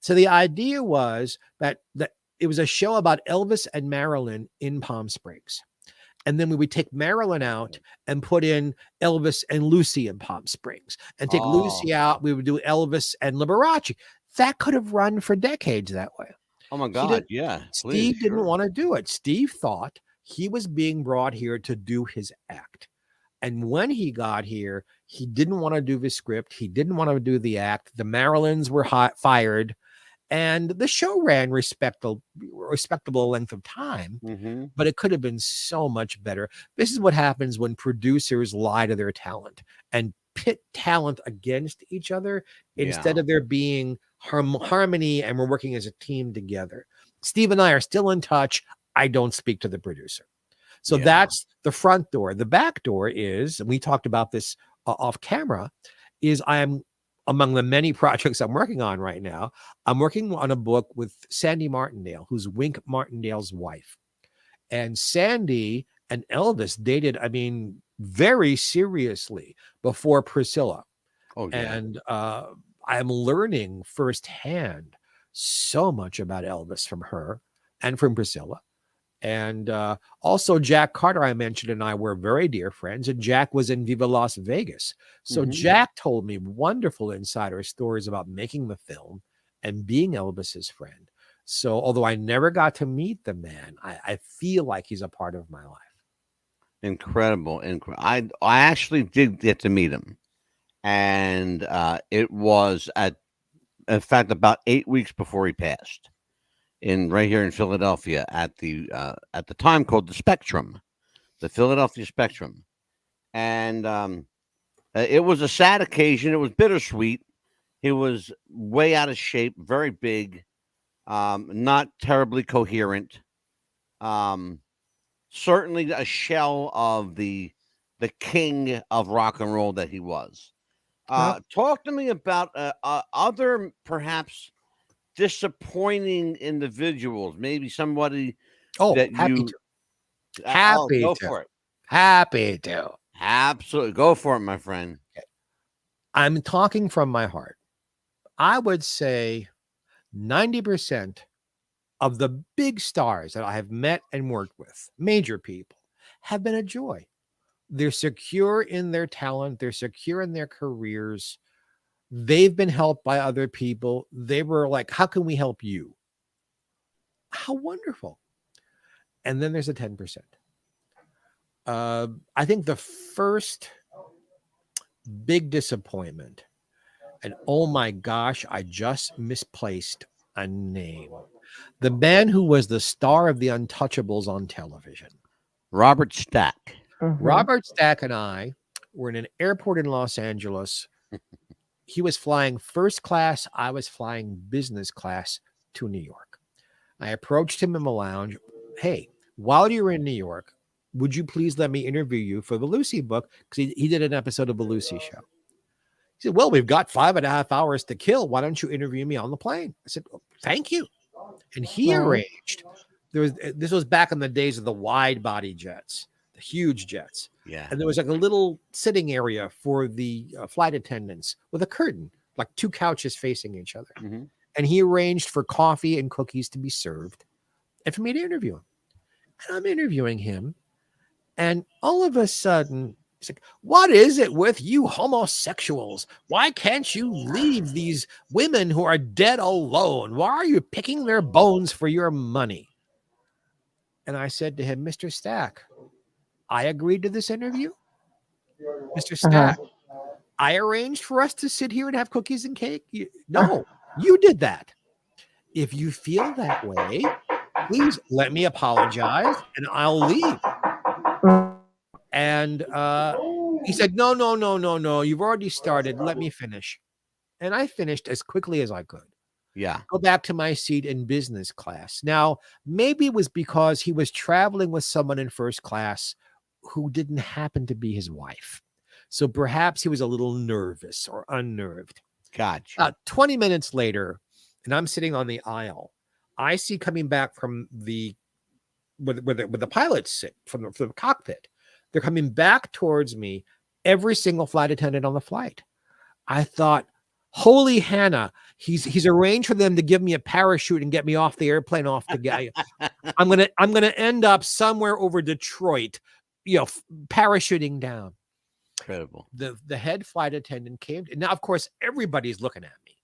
So the idea was that it was a show about Elvis and Marilyn in Palm Springs. And then we would take Marilyn out and put in Elvis and Lucy in Palm Springs, and take Lucy out. We would do Elvis and Liberace. That could have run for decades that way. Oh my God. Yeah. Steve didn't sure. want to do it. Steve thought he was being brought here to do his act. And when he got here, he didn't want to do the script. He didn't want to do the act. The Marilyns were fired. And the show ran respectable length of time, but it could have been so much better. This is what happens when producers lie to their talent and pit talent against each other instead of there being harmony and we're working as a team together. Steve and I are still in touch. I don't speak to the producer. So that's the front door. The back door is, and we talked about this off camera, is I am, among the many projects I'm working on right now, I'm working on a book with Sandy Martindale, who's Wink Martindale's wife. And Sandy and Elvis dated, I mean, very seriously before Priscilla. Oh, yeah. And I'm learning firsthand so much about Elvis from her and from Priscilla. And also Jack Carter, I mentioned, and I were very dear friends, and Jack was in Viva Las Vegas. So Jack told me wonderful insider stories about making the film and being Elvis's friend. So although I never got to meet the man, I feel like he's a part of my life. Incredible. I actually did get to meet him. And it was in fact, about 8 weeks before he passed. Right here in Philadelphia at the time called the Spectrum, the Philadelphia Spectrum. And it was a sad occasion. It was bittersweet. He was way out of shape, very big, not terribly coherent. Certainly a shell of the king of rock and roll that he was. Talk to me about other perhaps disappointing individuals, maybe somebody that happy to. Absolutely. Go for it, my friend. Okay. I'm talking from my heart. I would say 90% of the big stars that I have met and worked with, major people, have been a joy. They're secure in their talent. They're secure in their careers. They've been helped by other people. They were like, how can we help you? How wonderful. And then there's a 10%. I think the first big disappointment, and oh my gosh, I just misplaced a name. The man who was the star of The Untouchables on television. Robert Stack. Robert Stack and I were in an airport in Los Angeles. He was flying first class. I was flying business class to New York. I approached him in the lounge. Hey, while you're in New York, would you please let me interview you for the Lucy book? Because he did an episode of the Lucy show. He said, well, we've got 5.5 hours to kill. Why don't you interview me on the plane? I said, well, thank you. And he arranged. This was back in the days of the wide body jets, the huge jets. Yeah. And there was like a little sitting area for the flight attendants with a curtain, like 2 couches facing each other. And he arranged for coffee and cookies to be served and for me to interview him. And I'm interviewing him. And all of a sudden, he's like, what is it with you homosexuals? Why can't you leave these women who are dead alone? Why are you picking their bones for your money? And I said to him, Mr. Stack, I agreed to this interview. Mr. Stack, I arranged for us to sit here and have cookies and cake. No, you did that. If you feel that way, please let me apologize and I'll leave. And he said, no. You've already started. Let me finish. And I finished as quickly as I could. Yeah. Go back to my seat in business class. Now, maybe it was because he was traveling with someone in first class who didn't happen to be his wife. So perhaps he was a little nervous or unnerved. Gotcha. About 20 minutes later, and I'm sitting on the aisle, I see coming back from the where the pilots sit from the cockpit. They're coming back towards me. Every single flight attendant on the flight. I thought, holy Hannah, he's arranged for them to give me a parachute and get me off the airplane off the guy. I'm gonna end up somewhere over Detroit, parachuting down. Incredible. The head flight attendant came. Now, of course, everybody's looking at me.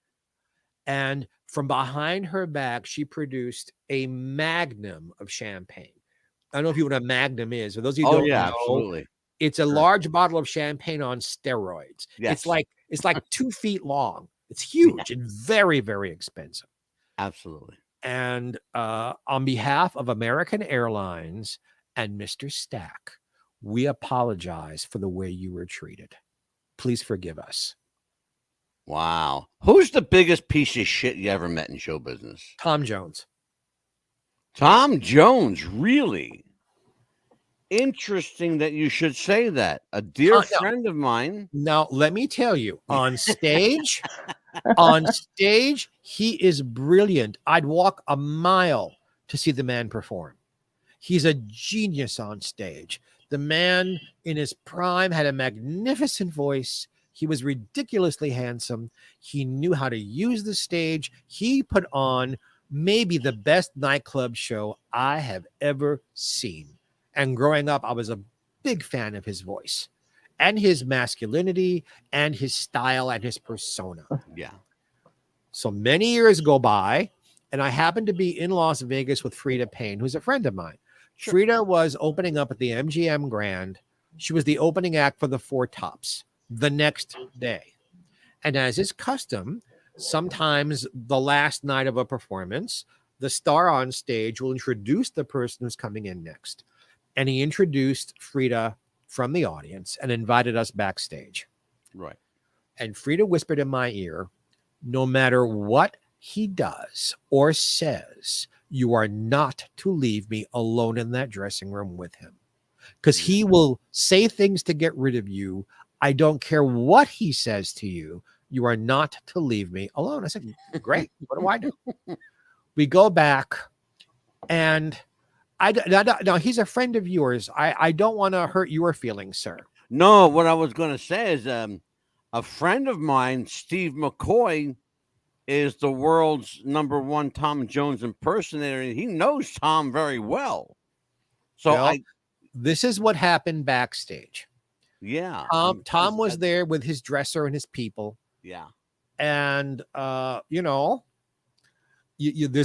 And from behind her back, she produced a magnum of champagne. I don't know if you know what a magnum is. For those of you who don't know, absolutely. it's a large bottle of champagne on steroids. Yes. It's like 2 feet long. It's huge and very, very expensive. Absolutely. And on behalf of American Airlines and Mr. Stack, we apologize for the way you were treated. Please forgive us. Wow. Who's the biggest piece of shit you ever met in show business? Tom Jones. Tom Jones, really? Interesting that you should say that. A dear friend of mine. Now, let me tell you, on stage, he is brilliant. I'd walk a mile to see the man perform. He's a genius on stage. The man in his prime had a magnificent voice. He was ridiculously handsome. He knew how to use the stage. He put on maybe the best nightclub show I have ever seen. And growing up, I was a big fan of his voice and his masculinity and his style and his persona. Yeah. So many years go by, and I happened to be in Las Vegas with Frida Payne, who's a friend of mine. Sure. Frida was opening up at the MGM Grand. She was the opening act for the Four Tops the next day. And as is custom, sometimes the last night of a performance, the star on stage will introduce the person who's coming in next. And he introduced Frida from the audience and invited us backstage. Right. And Frida whispered in my ear, no matter what he does or says, you are not to leave me alone in that dressing room with him. Because he will say things to get rid of you. I don't care what he says to you. You are not to leave me alone. I said, great. What do I do? We go back, and now he's a friend of yours. I don't want to hurt your feelings, sir. No, what I was going to say is a friend of mine, Steve McCoy, is the world's #1 Tom Jones impersonator, and he knows Tom very well. So this is what happened backstage. Yeah. Tom was there with his dresser and his people. Yeah. And, there's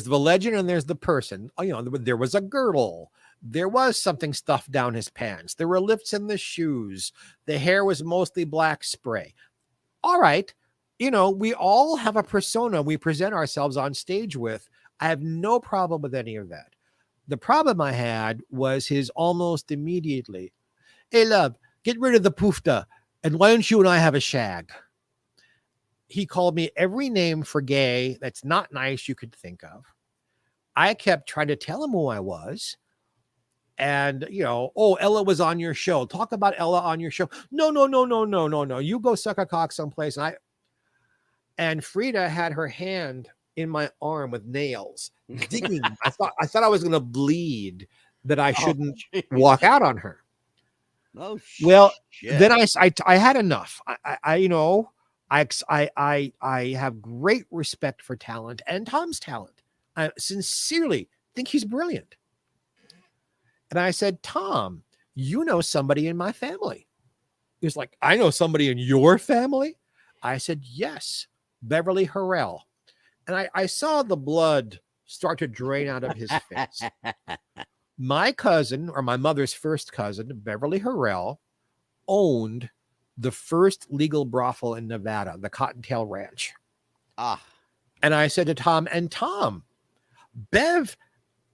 the legend and there's the person. There was a girdle. There was something stuffed down his pants. There were lifts in the shoes. The hair was mostly black spray. All right. We all have a persona we present ourselves on stage with. I have no problem with any of that. The problem I had was his almost immediately, hey, love, get rid of the poofta, and why don't you and I have a shag? He called me every name for gay that's not nice you could think of. I kept trying to tell him who I was. And, Ella was on your show. Talk about Ella on your show. No. You go suck a cock someplace. And Frida had her hand in my arm with nails, digging. I thought I was going to bleed, that I shouldn't walk out on her. Oh, well, shit. Then I had enough. I have great respect for talent and Tom's talent. I sincerely think he's brilliant. And I said, Tom, you know somebody in my family. He was like, I know somebody in your family? I said, yes, Beverly Harrell. And I saw the blood start to drain out of his face. My cousin, or my mother's first cousin, Beverly Harrell, owned the first legal brothel in Nevada, the Cottontail Ranch. And I said to Tom, Bev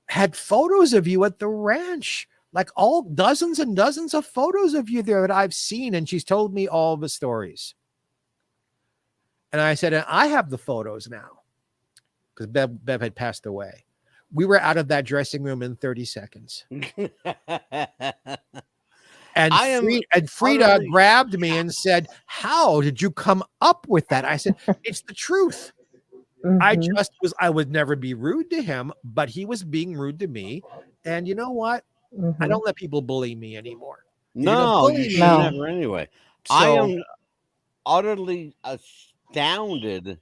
had photos of you at the ranch, like all dozens and dozens of photos of you there that I've seen. And she's told me all the stories. And I said, and I have the photos now, because Bev had passed away. We were out of that dressing room in 30 seconds. And Frida grabbed me and said, how did you come up with that? I said, it's the truth. Mhm. I would never be rude to him, but he was being rude to me. And you know what? I Mhm. don't let people bully me anymore. You're going to No, you bully should me. No. never anyway. I So am utterly astounded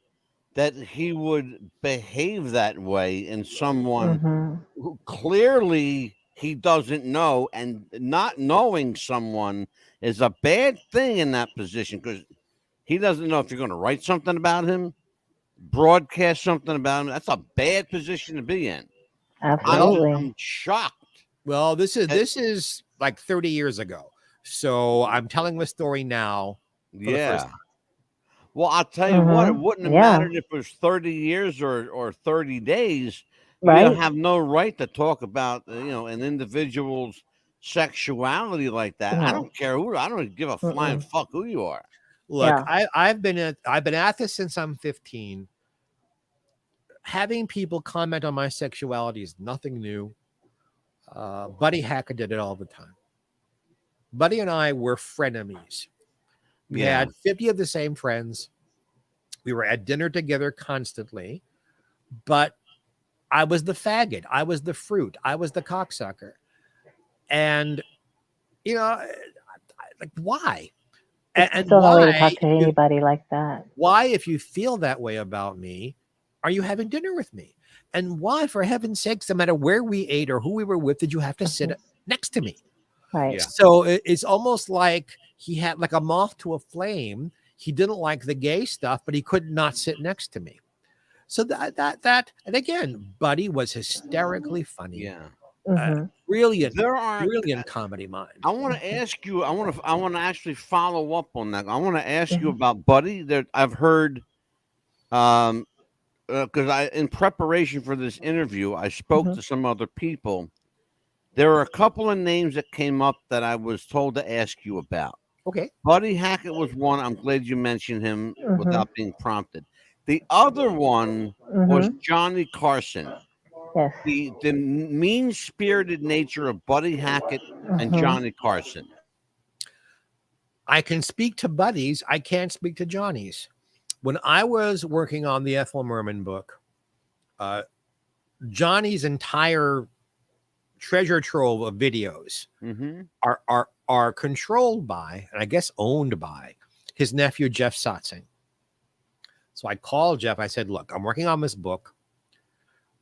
that he would behave that in someone Mhm. who clearly he doesn't know, and not knowing someone is a bad thing in that position because he doesn't know if you're going to write something about him, broadcast something about him. That's a bad position to be in. well, Absolutely. I'm shocked. That, this is like 30 years ago. So I'm telling the story now for the first yeah. time. Well, I'll tell you what, it Mhm. wouldn't have Yeah. mattered if it was 30 years or 30 days. You Right. have no right to talk about, an individual's sexuality like that. I No. don't care who, I don't give a flying Mm-mm. fuck who you are. Look, Yeah. I've been at this since I'm 15. Having people comment on my sexuality is nothing new. Buddy Hackett did it all the time. Buddy and I were frenemies. We Yeah. had 50 of the same friends. We were at dinner together constantly, but I was the faggot. I was the fruit. I was the cocksucker. And, you know, like, why? It's And still no way to talk to anybody like that. why, if you feel that way about me, are you having dinner with me? And why, for heaven's sakes, no matter where we ate or who we were with, did you have to sit Mhm. next to me? Right. Yeah. So it's almost like he had like a moth to a flame. He didn't like the gay stuff, but he could not sit next to me. So and again, Buddy was hysterically funny. Yeah. Uh, Mhm. brilliant, There are brilliant comedy mind. I want to ask you. I want to actually follow up on that. I want to ask you Mhm. about Buddy. That I've heard, um, because I, in preparation for this interview, I spoke Mhm. to some other people. There are a couple of names that came up that I was told to ask you about. Okay. Buddy Hackett was one. I'm glad you mentioned him Mhm. without being prompted. The other one was Mhm. Johnny Carson. Yes. The mean spirited nature of Buddy Hackett and Mhm. Johnny Carson. I can speak to Buddies. I can't speak to Johnny's. When I was working on the Ethel Merman book, uh, Johnny's entire treasure trove of videos Mm-hmm. are controlled by, and I guess owned by, his nephew Jeff Sotzing. So I called Jeff. I said, "Look, I'm working on this book.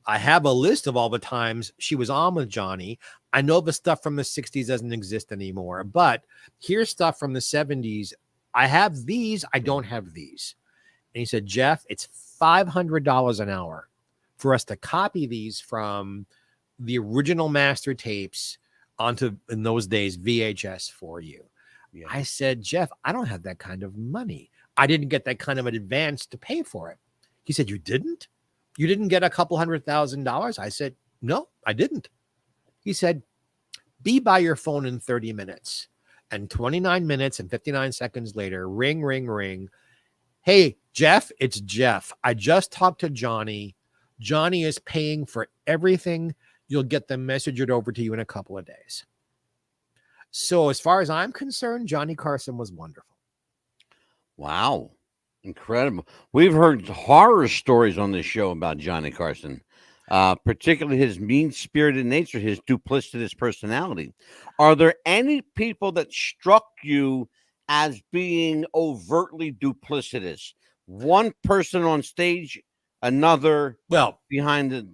I have a list of all the times she was on with Johnny. I know the stuff from the 60s doesn't exist anymore, but here's stuff from the 70s. I have these. I don't have these." And he said, "Jeff, it's $500 an hour for us to copy these from the original master tapes onto, in those days, VHS for you." Yeah. I said, "Jeff, I don't have that kind of money. I didn't get that kind of an advance to pay for it." He said, "You didn't? You didn't get a couple $100,000?" I said, "No, I didn't." He said, "Be by your phone in 30 minutes." And 29 minutes and 59 seconds later, ring, ring, ring. "Hey, Jeff, it's Jeff. I just talked to Johnny. Johnny is paying for everything. You'll get the message over to you in a couple of days." So, as far as I'm concerned, Johnny Carson was wonderful. Wow. Incredible. We've heard horror stories on this show about Johnny Carson, particularly his mean spirited nature, his duplicitous personality. Are there any people that struck you as being overtly duplicitous? One person on stage, another Well, behind the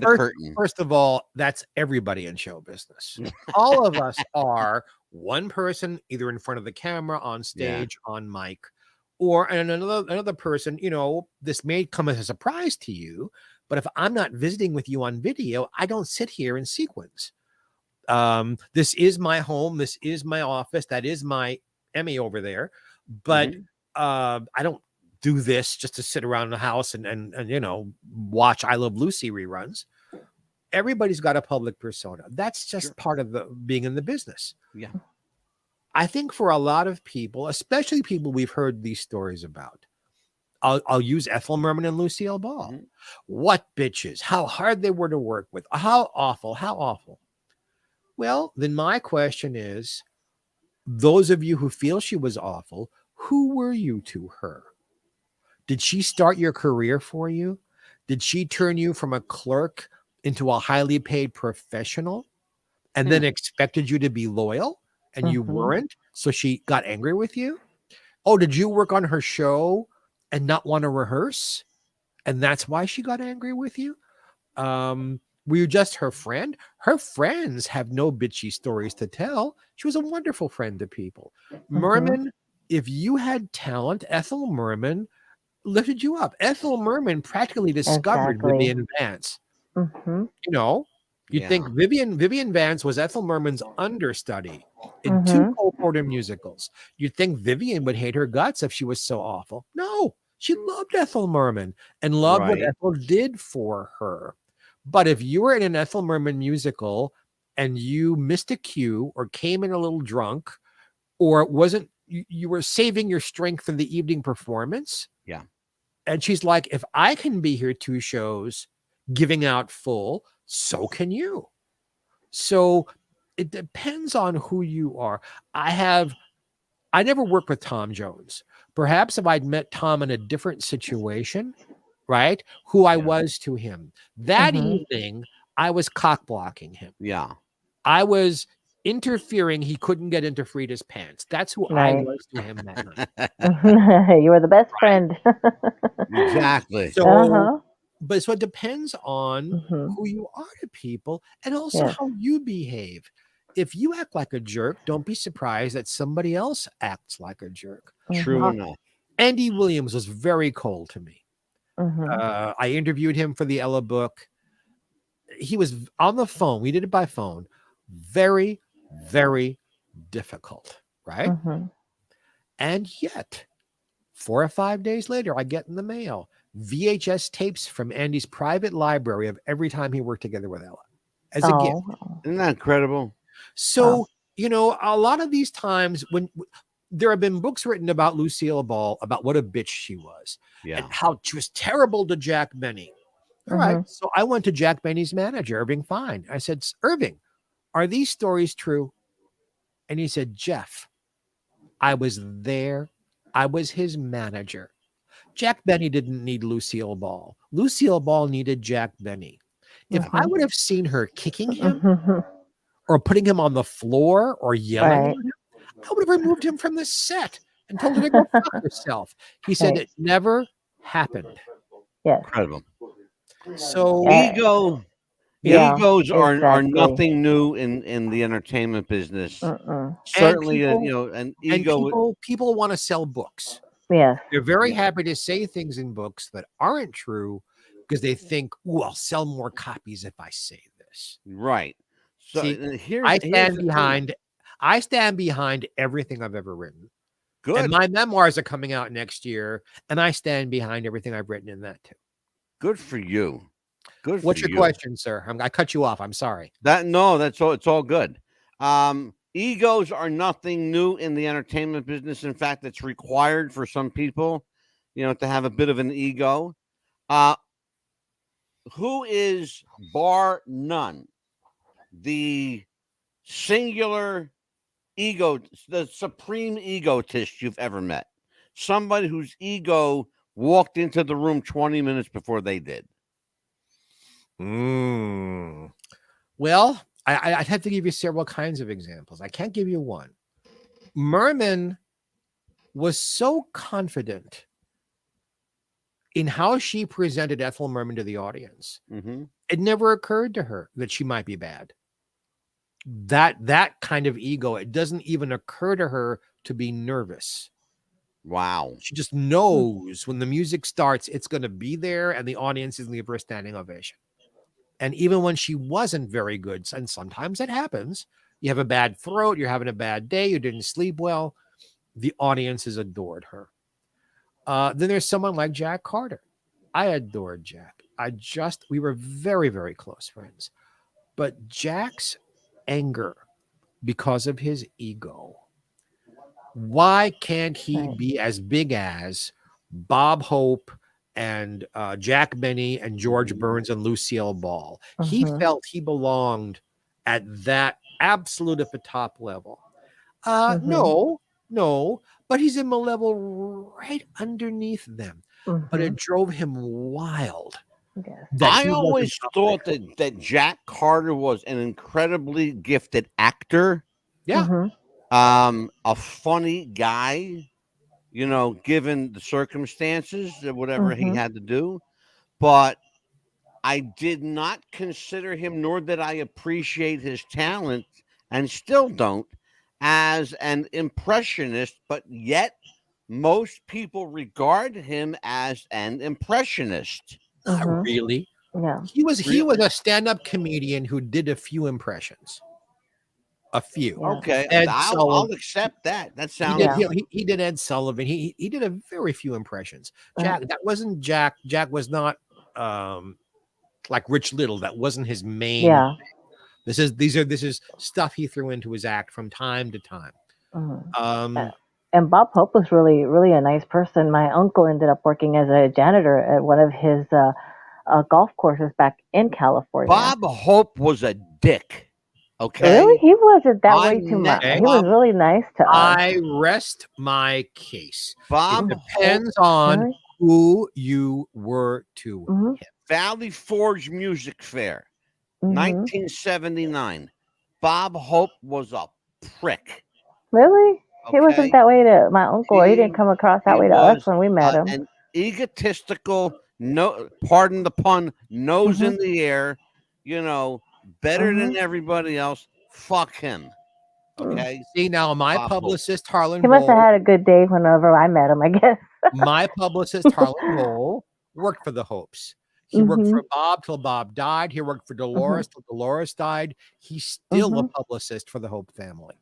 first, curtain. first of all, that's everybody in show business. All of us are one person, either in front of the camera, on Yeah. stage, on mic, or and another person. This may come as a surprise to you, but if I'm not visiting with you on video, I don't sit here in sequence. This is my home. This is my office. That is my Emmy over there. But Mhm. I don't do this just to sit around the house and watch I Love Lucy reruns. Everybody's got a public persona. That's just Sure. part of the being in the business. Yeah. I think for a lot of people, especially people we've heard these stories about, I'll use Ethel Merman and Lucille Ball. Mhm. What bitches, how hard they were to work with, how awful, how awful. Well, then my question is, those of you who feel she was awful, who were you to her? Did she start your career for you? Did she turn you from a clerk into a highly paid professional and then expected you to be loyal and you weren't? So she got angry with you? Oh, did you work on her show and not want to rehearse? And that's why she got angry with you? Were you just her friend? Her friends have no bitchy stories to tell. She was a wonderful friend to people. Merman, if you had talent, Ethel Merman lifted you up. Ethel Merman practically discovered Exactly. Vivian Vance. Mm-hmm. You know, you'd Yeah. think Vivian Vance was Ethel Merman's understudy in 2 Mm-hmm. Cole Porter musicals. You'd think Vivian would hate her guts if she was so awful. No, she loved Ethel Merman and loved what Right. Ethel did for her. But if you were in an Ethel Merman musical and you missed a cue or came in a little drunk or it wasn't, you were saving your strength for the evening performance. Yeah. And she's like, if I can be here 2 shows giving out full, so can you. So it depends on who you are. I never worked with Tom Jones. Perhaps if I'd met Tom in a different situation, right? Who I Yeah. was to him. That Mm-hmm. evening, I was cock blocking him. Yeah. I was interfering. He couldn't get into Frida's pants. That's who I Right. was to him that night. You were the best Right. friend. Exactly. So, Uh-huh. but so it depends on Mm-hmm. who you are to people and also Yes. how you behave. If you act like a jerk, don't be surprised that somebody else acts like a jerk. True Mm-hmm. enough. Andy Williams was very cold to me. Mm-hmm. I interviewed him for the Ella book. He was on the phone. We did it by phone. Very, very difficult, right? Mm-hmm. And yet, 4 or 5 days later, I get in the mail VHS tapes from Andy's private library of every time he worked together with Ella as a gift. Oh. Isn't that incredible? So, you know, a lot of these times when there have been books written about Lucille Ball, about what a bitch she was Yeah. and how she was terrible to Jack Benny. All right. Mm-hmm. So I went to Jack Benny's manager, Irving Fine. I said, Irving, are these stories true? And he said, Jeff, I was there. I was his manager. Jack Benny didn't need Lucille Ball. Lucille Ball needed Jack Benny. If I Mhm. would have seen her kicking him Mhm. or putting him on the floor or yelling Right. at him, I would have removed him from the set and told her to go fuck herself. He said Right. it never happened. Yes. Incredible. So Ego. Yeah. Egos are Exactly. nothing new in the entertainment business. Mm-mm. and Certainly, an ego. people want to sell books. Yes. They're very Yeah. happy to say things in books that aren't true because they think, "Ooh, I'll sell more copies if I say this." Right. So See, here's I here's stand the thing. behind everything I've ever written. And Good. my memoirs are coming out next year, and I stand behind everything I've written in that too. Good for you. Good What's for your you. question, sir? I cut you off. I'm sorry. That's all. It's all good. Egos are nothing new in the entertainment business. In fact, it's required for some people, to have a bit of an ego. Uh, who is bar none the singular the supreme egotist you've ever met? Somebody whose ego walked into the room 20 minutes before they did. Well, I'd have to give you several kinds of examples. I can't give you one. Merman was so confident in how she presented Ethel Merman to the audience. Mm-hmm. It never occurred to her that she might be bad. That kind of ego, it doesn't even occur to her to be nervous. Wow. She just knows when the music starts, it's going to be there and the audience is going to give her a standing ovation. And even when she wasn't very good, and sometimes it happens, you have a bad throat, you're having a bad day, you didn't sleep well, the audience has adored her. Then there's someone like Jack Carter. I adored Jack. We were very, very close friends. But Jack's anger because of his ego. Why can't he Right. be as big as Bob Hope and Jack Benny and George Burns and Lucille Ball? He Mhm. felt he belonged at that absolute at the top level. Mhm. No, but he's in the level right underneath them. but it drove him wild. Yes. That I he wasn't always up thought there. that Jack Carter was an incredibly gifted actor, Yeah. a funny guy, given the circumstances, whatever he had to do. But I did not consider him, nor did I appreciate his talent, and still don't, as an impressionist. But yet, most people regard him as an impressionist. Not really. Yeah. He was Really? a stand-up comedian who did a few impressions. A few. Yeah. Okay, Ed I'll Sullivan. accept that. That He sounds did, Yeah. he did Ed Sullivan. He did a very few impressions. Jack, that wasn't Jack. Jack was not like Rich Little. That wasn't his main. Yeah. This is stuff he threw into his act from time to time. And Bob Hope was really, really a nice person. My uncle ended up working as a janitor at one of his golf courses back in California. Bob Hope was a dick. Okay. Really? He wasn't that I way too much. met He was Bob- really nice to us. I rest my case. Bob It depends on Really? who you were to Mhm. him. Valley Forge Music Fair, Mhm. 1979. Bob Hope was a prick. Really? He Okay. wasn't that way to my uncle. He didn't He- come across that he way to us was, when we met him. An egotistical, no, pardon the pun, nose in the air, better than everybody else. Fuck him. Okay. See, now my Bob Hope. publicist Harlan He must have Bowl, had a good day whenever I met him, I guess. my publicist Harlan Bowl worked for the Hopes. He worked for Bob till Bob died. He worked for Dolores till Dolores died. He's still a publicist for the Hope family.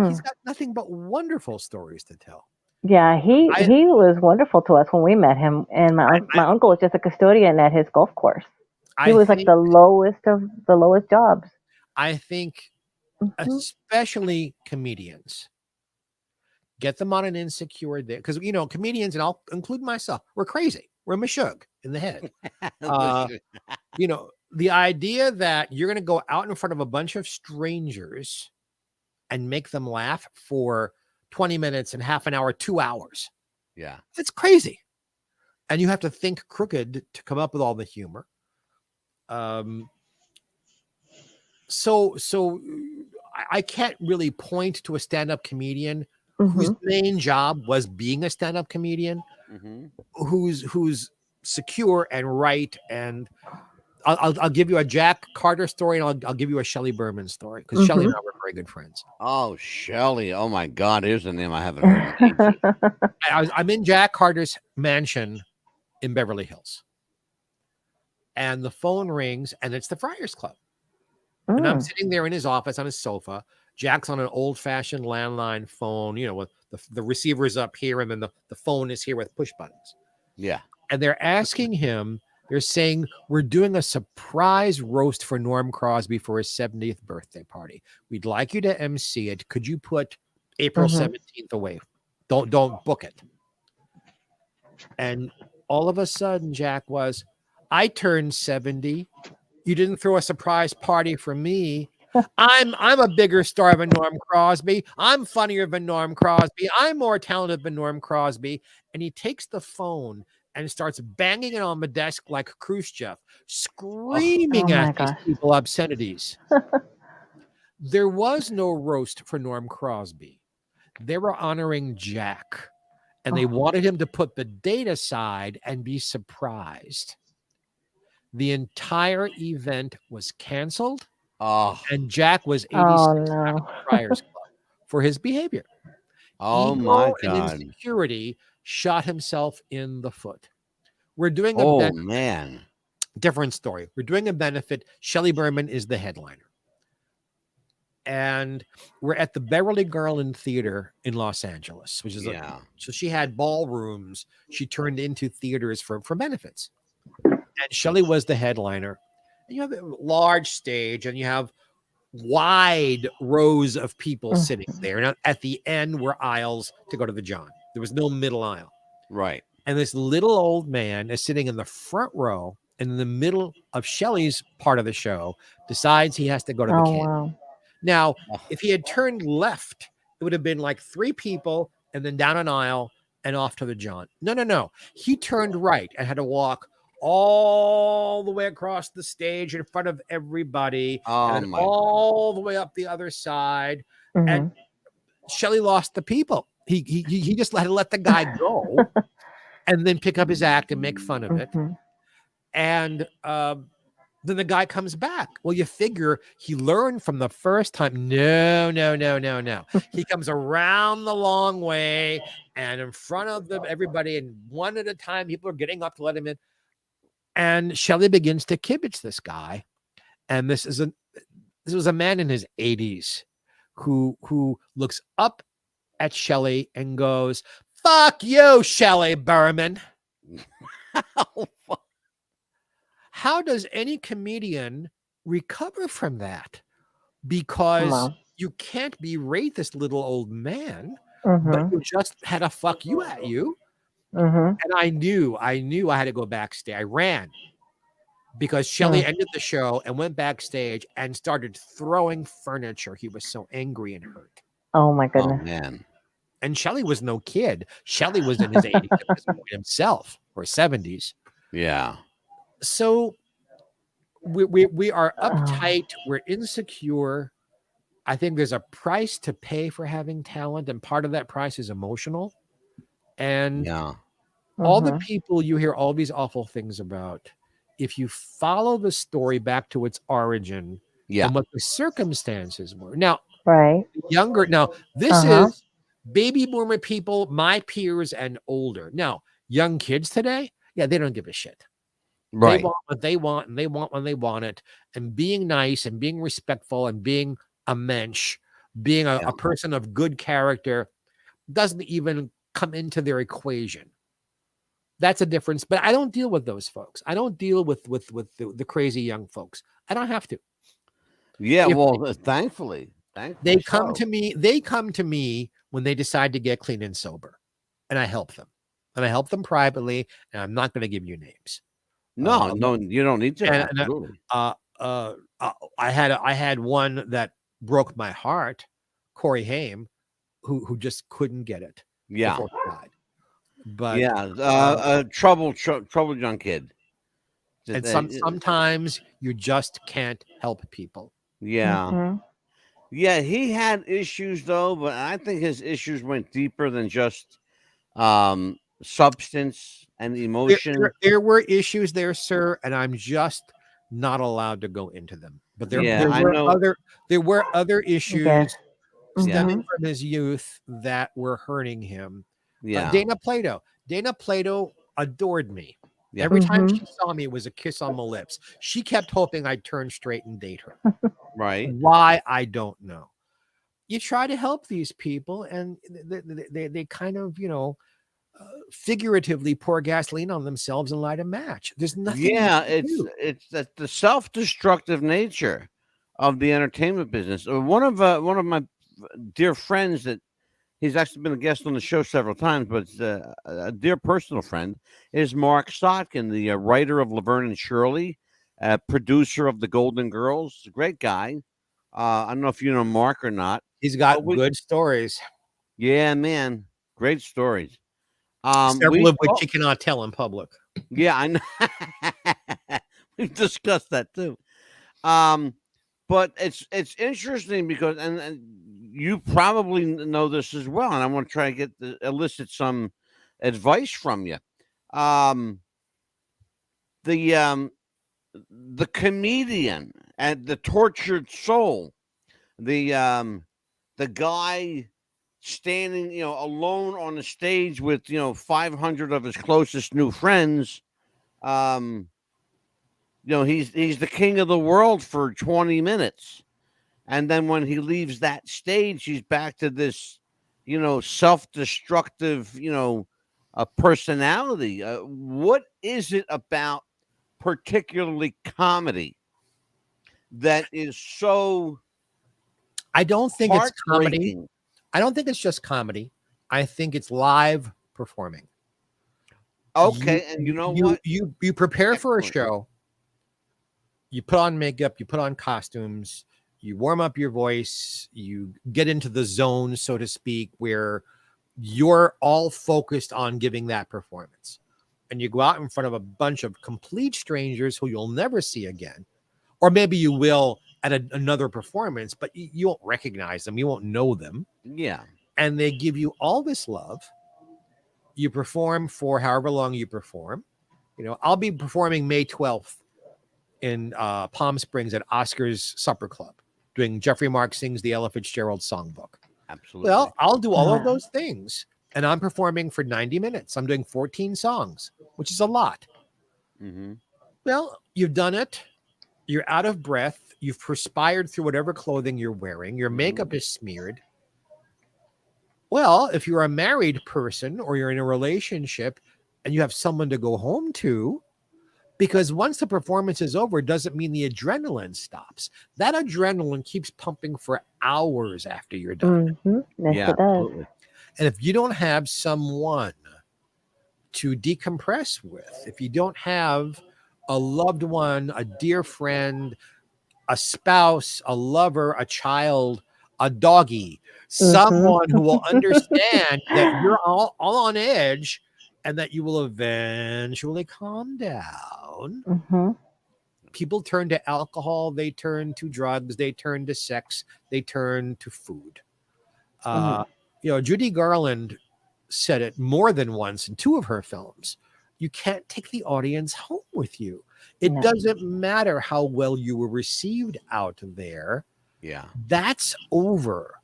He's got nothing but wonderful stories to tell. Yeah, he was wonderful to us when we met him, and my uncle was just a custodian at his golf course. He was like the lowest of the lowest jobs. I think, especially comedians, get them on an Insecure there, because comedians, and I'll include myself, we're crazy. We're mashug in the head. The idea that you're going to go out in front of a bunch of strangers and make them laugh for 20 minutes and half an hour, 2 hours. Yeah. It's crazy. And you have to think crooked to come up with all the humor. So I can't really point to a stand-up comedian whose main job was being a stand-up comedian, who's secure and right. And I'll give you a Jack Carter story, and I'll give you a Shelley Berman story, because Shelley and I were very good friends. Oh, Shelley. Oh, my God. Here's a name I haven't heard in ages. I'm in Jack Carter's mansion in Beverly Hills. And the phone rings, and it's the Friars Club. And I'm sitting there in his office on his sofa. Jack's on an old-fashioned landline phone, with the receiver's up here, and then the phone is here with push buttons. Yeah. And they're asking him, they're saying, we're doing a surprise roast for Norm Crosby for his 70th birthday party. We'd like you to MC it. Could you put April 17th away? Don't book it. And all of a sudden, Jack was, I turned 70. You didn't throw a surprise party for me. I'm a bigger star than Norm Crosby. I'm funnier than Norm Crosby. I'm more talented than Norm Crosby. And he takes the phone and starts banging it on the desk like Khrushchev, screaming at these people obscenities. There was no roast for Norm Crosby. They were honoring Jack, and they wanted him to put the date aside and be surprised. The entire event was canceled, and Jack was 86 at the Friars Club for his behavior. Oh, Ego my and God. insecurity shot himself in the foot. We're doing different story. We're doing a benefit. Shelley Berman is the headliner. And we're at the Beverly Garland Theater in Los Angeles, which is so she had ballrooms she turned into theaters for benefits. And Shelley was the headliner. And you have a large stage, and you have wide rows of people sitting there. And at the end were aisles to go to the John. There was no middle aisle. Right. And this little old man is sitting in the front row, and in the middle of Shelley's part of the show, decides he has to go to the canyon. Now, if he had turned left, it would have been like 3 people and then down an aisle and off to the John. No. He turned right and had to walk all the way across the stage in front of everybody, Oh and then my! all the way up the other side. And Mhm. Shelley lost the people. He just had to let the guy go and then pick up his act and make fun of it. Mhm. And then the guy comes back. Well, you figure he learned from the first time. No. He comes around the long way and in front of everybody, and one at a time, people are getting up to let him in. And Shelley begins to kibitz this guy. And this was a man in his 80s who looks up at Shelley and goes, "Fuck you, Shelley Berman." Oh, fuck. How does any comedian recover from that? Because Wow. you can't berate this little old man, but Mhm. you just had a fuck you at you. Mhm. And I knew I had to go backstage. I ran because Shelley Mm. ended the show and went backstage and started throwing furniture. He was so angry and hurt. Oh my Oh goodness. man! And Shelley was no kid. Shelley was in his 80s at this point himself, or 70s. Yeah, So we are Oh. uptight, we're insecure. I think there's a price to pay for having talent, and part of that price is emotional. And yeah, all the Mhm. people you hear all these awful things about, if you follow the story back to its origin yeah. and what the circumstances were. Now, Right. this Uh-huh. is baby boomer people, my peers, and older. Now, young kids today, yeah, they don't give a shit. They Right. want what they want, and they want when they want it. And being nice and being respectful and being a mensch, being Yeah. a person of good character doesn't even come into their equation. That's a difference. But I don't deal with those folks. I don't deal with the crazy young folks. I don't have to. Yeah. If Well, thankfully they come so. to me when they decide to get clean and sober, and I help them. And I help them privately, and I'm not going to give you names. No, Uh, no, you don't need to. and Absolutely. I had one that broke my heart, Corey Haim, who just couldn't get it Yeah. before he died. But Yeah. Troubled young kid. Just, and sometimes you just can't help people. yeah. Mhm. Yeah. He had issues though, but I think his issues went deeper than just substance and emotion. There were issues there, sir, and I'm just not allowed to go into them. But Yeah, I know. there were other Yes. issues Yeah. stemming Mhm. from his youth that were hurting him. Yeah. Dana Plato adored me. Yeah. Every time Mhm. she saw me, it was a kiss on the lips. She kept hoping I'd turn straight and date her. Right. Why, I don't know. You try to help these people, and they kind of, figuratively pour gasoline on themselves and light a match. There's nothing you Yeah, can do. it's that the self-destructive nature of the entertainment business. One of my dear friends that he's actually been a guest on the show several times, but it's a dear personal friend is Mark Sotkin, the writer of Laverne and Shirley, producer of the Golden Girls. A great guy. I don't know if you know Mark or not. He's But got good stories, yeah, man, great stories. several We of which talk, you cannot tell in public. yeah, I know. We've discussed that too. Um, but it's interesting because and you probably know this as well, and I want to try to elicit some advice from you. Um, the um, the comedian and the tortured soul, the guy standing, alone on the stage with 500 of his closest new friends. Um, he's the king of the world for 20 minutes. And then when he leaves that stage, he's back to this, self-destructive, personality. What is it about particularly comedy that is so I don't think it's comedy. heartbreaking? I don't think it's just comedy. I think it's live performing. You Okay, and you know what? you prepare for a Excellent. show. You put on makeup, you put on costumes, you warm up your voice, you get into the zone, so to speak, where you're all focused on giving that performance. And you go out in front of a bunch of complete strangers who you'll never see again. Or maybe you will at another performance, but you won't recognize them. You won't know them. Yeah. And they give you all this love. You perform for however long you perform. I'll be performing May 12th in Palm Springs at Oscar's Supper Club, doing Geoffrey Mark Sings the Ella Fitzgerald Songbook. Absolutely. Well, I'll do all of those things, and I'm performing for 90 minutes. I'm doing 14 songs, which is a lot. Mm-hmm. Well, you've done it. You're out of breath. You've perspired through whatever clothing you're wearing. Your makeup is smeared. Well, if you're a married person or you're in a relationship and you have someone to go home to, because once the performance is over, it doesn't mean the adrenaline stops. That adrenaline keeps pumping for hours after you're done. Mm-hmm. Yes, it does. Absolutely. And if you don't have someone to decompress with, if you don't have a loved one, a dear friend, a spouse, a lover, a child, a doggy, someone who will understand that you're all on edge and that you will eventually calm down. Mm-hmm. People turn to alcohol, they turn to drugs, they turn to sex, they turn to food. Judy Garland said it more than once in 2 of her films. You can't take the audience home with you. It doesn't matter how well you were received out there. Yeah. That's over.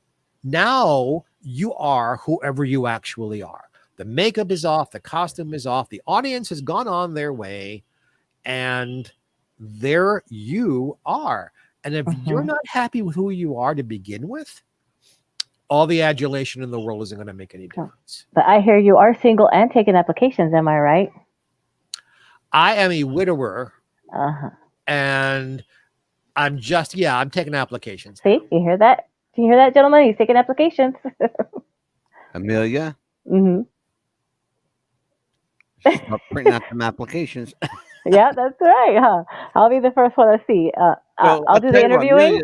Now you are whoever you actually are. The makeup is off. The costume is off. The audience has gone on their way. And there you are. And if you're not happy with who you are to begin with, all the adulation in the world isn't going to make any difference. But I hear you are single and taking applications. Am I right? I am a widower. And I'm taking applications. See, you hear that? Do you hear that, gentlemen? He's taking applications. Amelia? Mm-hmm. Start printing out some applications. Yeah, that's right. Huh? I'll be the first one to see. I'll do the interviewing.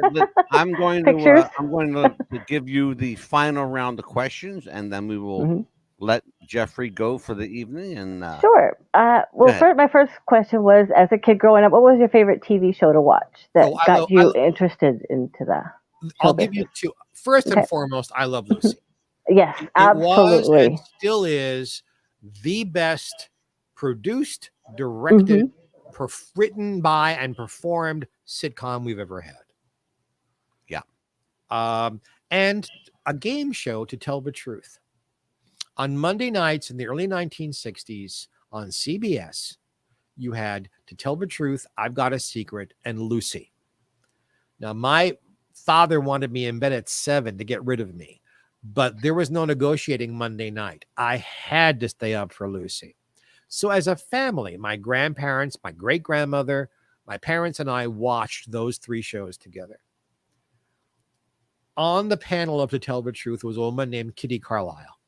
I'm going to give you the final round of questions, and then we will let Geoffrey go for the evening. And sure. My first question was: as a kid growing up, what was your favorite TV show to watch that got you interested into that? I'll give you 2. First and foremost, I love Lucy. Yes, absolutely. It was and still is the best produced, directed, written by, and performed sitcom we've ever had. Yeah. And a game show, to tell the truth. On Monday nights in the early 1960s on CBS, you had To Tell the Truth, I've Got a Secret, and Lucy. Now, my father wanted me in bed at 7 to get rid of me, but there was no negotiating Monday night. I had to stay up for Lucy. So as a family, my grandparents, my great-grandmother, my parents, and I watched those 3 shows together. On the panel of To Tell the Truth was a woman named Kitty Carlisle.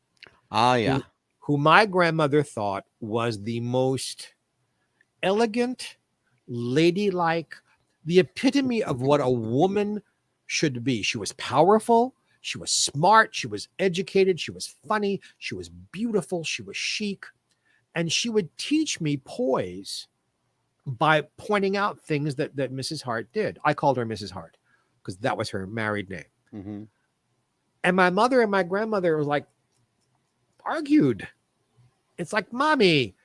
Oh, yeah. Who my grandmother thought was the most elegant, ladylike, the epitome of what a woman should be. She was powerful. She was smart. She was educated. She was funny. She was beautiful. She was chic. And she would teach me poise by pointing out things that Mrs. Hart did. I called her Mrs. Hart because that was her married name. Mm-hmm. And my mother and my grandmother was like, argued. It's like, Mommy,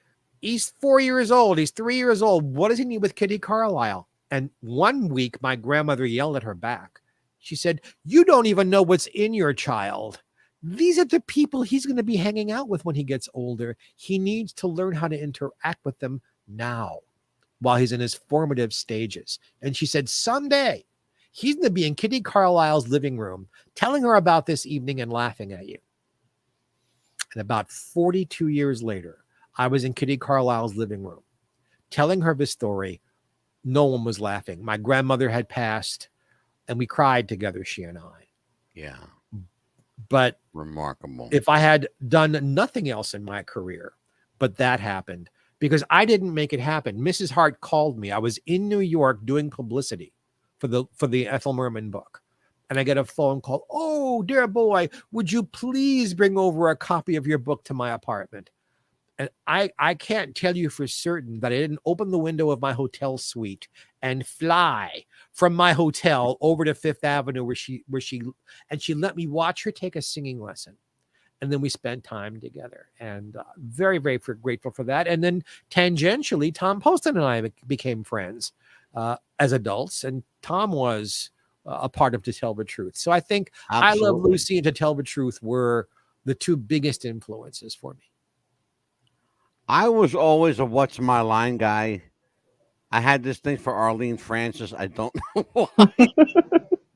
he's 4 years old. He's 3 years old. What does he need with Kitty Carlisle? And one week, my grandmother yelled at her back. She said, you don't even know what's in your child. These are the people he's going to be hanging out with when he gets older. He needs to learn how to interact with them now while he's in his formative stages. And she said, someday he's going to be in Kitty Carlisle's living room telling her about this evening and laughing at you. And about 42 years later, I was in Kitty Carlisle's living room telling her the story. No one was laughing. My grandmother had passed and we cried together, she and I. Yeah. But remarkable. If I had done nothing else in my career, but that happened because I didn't make it happen. Mrs. Hart called me. I was in New York doing publicity for the Ethel Merman book. and I get a phone call. Oh, dear boy, would you please bring over a copy of your book to my apartment? And I can't tell you for certain that I didn't open the window of my hotel suite and fly from my hotel over to Fifth Avenue where she and she let me watch her take a singing lesson. And then we spent time together, and very, very grateful for that. And then tangentially, Tom Poston and I became friends as adults, and Tom was a part of To Tell the Truth. So I think I Love Absolutely. Lucy and To Tell the Truth were the two biggest influences for me. I was always a What's My Line guy. I had this thing for Arlene Francis. I don't know why.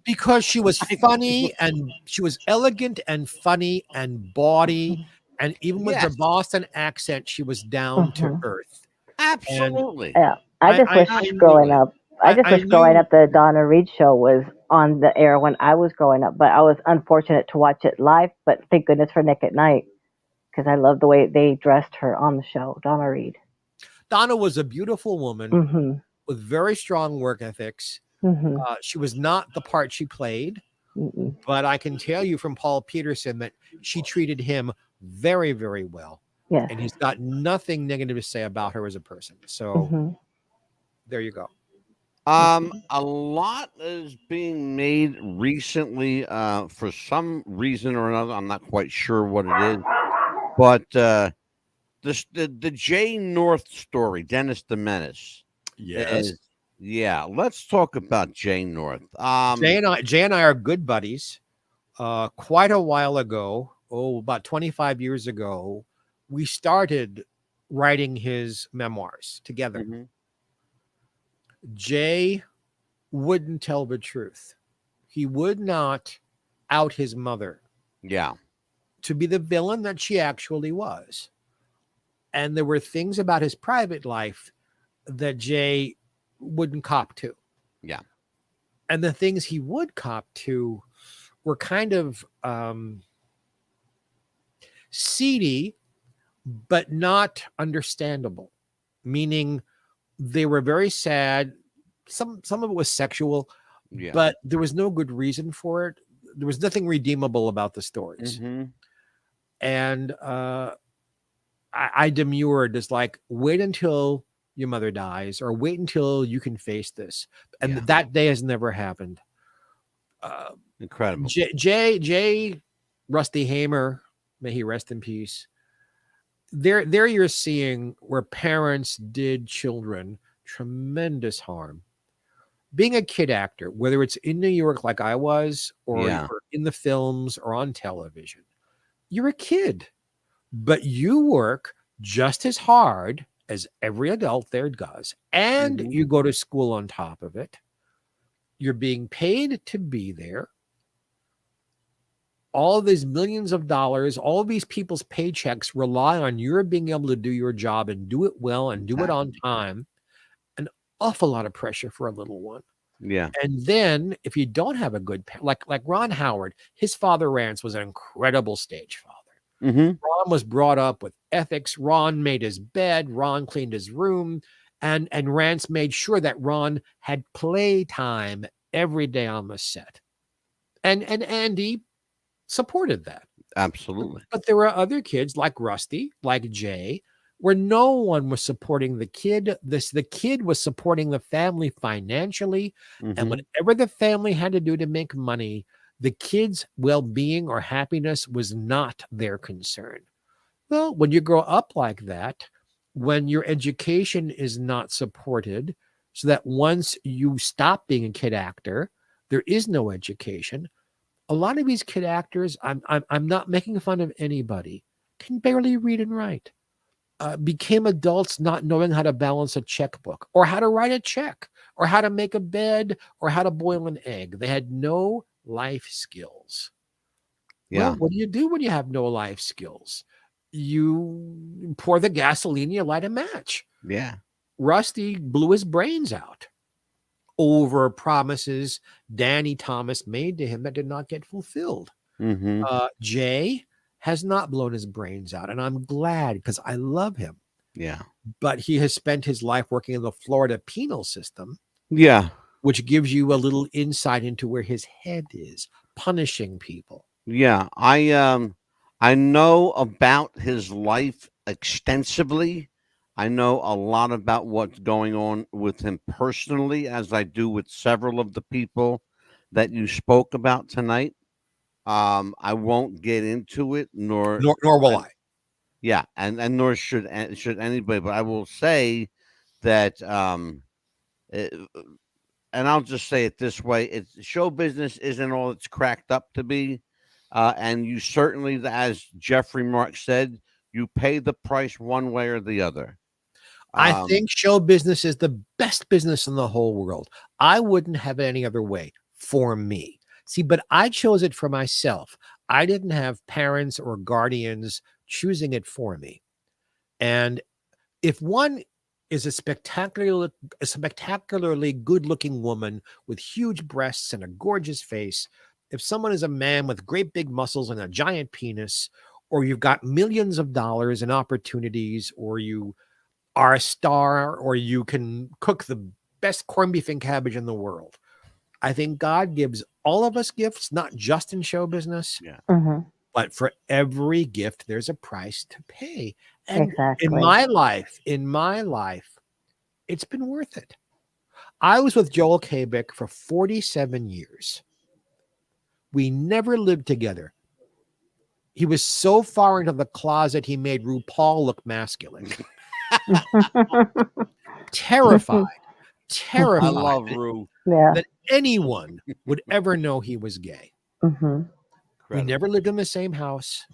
Because she was funny, and she was elegant and funny and bawdy, and even with her Yes, Boston accent, she was down to Mhm. earth. And absolutely. Yeah, I just wish I knew growing it. up. I just I wish growing knew up the Donna Reed show was on the air when I was growing up, but I was unfortunate to watch it live. But thank goodness for Nick at Night because I love the way they dressed her on the show, Donna Reed. Donna was a beautiful woman Mhm. with very strong work ethics. Mhm. She was not the part she played, Mhm. but I can tell you from Paul Peterson that she treated him very, very well. Yes. And he's got nothing negative to say about her as a person. So Mhm. there you go. A lot is being made recently, for some reason or another. I'm not quite sure what it is, but the Jay North story, Dennis the Menace, Yes. is yeah. Let's talk about Jay North. Jay and I are good buddies. Quite a while ago, about 25 years ago, we started writing his memoirs together. Mhm. Jay wouldn't tell the truth. He would not out his mother Yeah, to be the villain that she actually was. And there were things about his private life that Jay wouldn't cop to. yeah, And the things he would cop to were kind of seedy, but not understandable, meaning they were very sad. Some of it was sexual, yeah. but there was no good reason for it. There was nothing redeemable about the stories. Hmm. And I demurred as like, wait until your mother dies or wait until you can face this. And Yeah, that day has never happened. Uh, incredible. J. Rusty Hamer, may he rest in peace. There you're seeing where parents did children tremendous harm. Being a kid actor, whether it's in New York like I was, or Yeah, you're in the films or on television, you're a kid, but you work just as hard as every adult there does, and hmm, you go to school on top of it. You're being paid to be there. All these millions of dollars, all these people's paychecks rely on your being able to do your job and do it well and do it on exactly. time. An awful lot of pressure for a little one. Yeah, And then if you don't have a good like Ron Howard, his father Rance was an incredible stage father. hmm, Ron was brought up with ethics. Ron made his bed. Ron cleaned his room, and Rance made sure that Ron had playtime every day on the set. And Andy supported that. absolutely. But there were other kids like Rusty, like Jay, where no one was supporting the kid. The kid was supporting the family financially, and Hmm. whatever the family had to do to make money, the kid's well-being or happiness was not their concern. Well, when you grow up like that, when your education is not supported, so that once you stop being a kid actor, there is no education. A lot of these kid actors, I'm not making fun of anybody, can barely read and write. Became adults not knowing how to balance a checkbook or how to write a check or how to make a bed or how to boil an egg. They had no life skills. Well, Yeah, what do you do when you have no life skills? You pour the gasoline, you light a match. yeah, Rusty blew his brains out over promises Danny Thomas made to him that did not get fulfilled. hmm, Jay has not blown his brains out, and I'm glad because I love him. yeah, But he has spent his life working in the Florida penal system, yeah. which gives you a little insight into where his head is, punishing people. Yeah, I know about his life extensively. I know a lot about what's going on with him personally, as I do with several of the people that you spoke about tonight. I won't get into it, nor Nor will and, I. yeah, and nor should anybody. But I will say that it, and I'll just say it this way: it's show business isn't all it's cracked up to be, and you certainly, as Jeffrey Mark said, you pay the price one way or the other. I Um, think show business is the best business in the whole world. I wouldn't have it any other way for me. See, but I chose it for myself. I didn't have parents or guardians choosing it for me. And if one is a spectacularly good-looking woman with huge breasts and a gorgeous face, if someone is a man with great big muscles and a giant penis, or you've got millions of dollars and opportunities, or you are a star, or you can cook the best corned beef and cabbage in the world, I think God gives all of us gifts, not just in show business, yeah, Hmm. but for every gift, there's a price to pay. And Exactly. in my life, it's been worth it. I was with Joel Kabik for 47 years. We never lived together. He was so far into the closet, he made RuPaul look masculine. Terrified, I terrified love Rue. Yeah. that anyone would ever know he was gay. Hmm. We Incredible. never lived in the same house,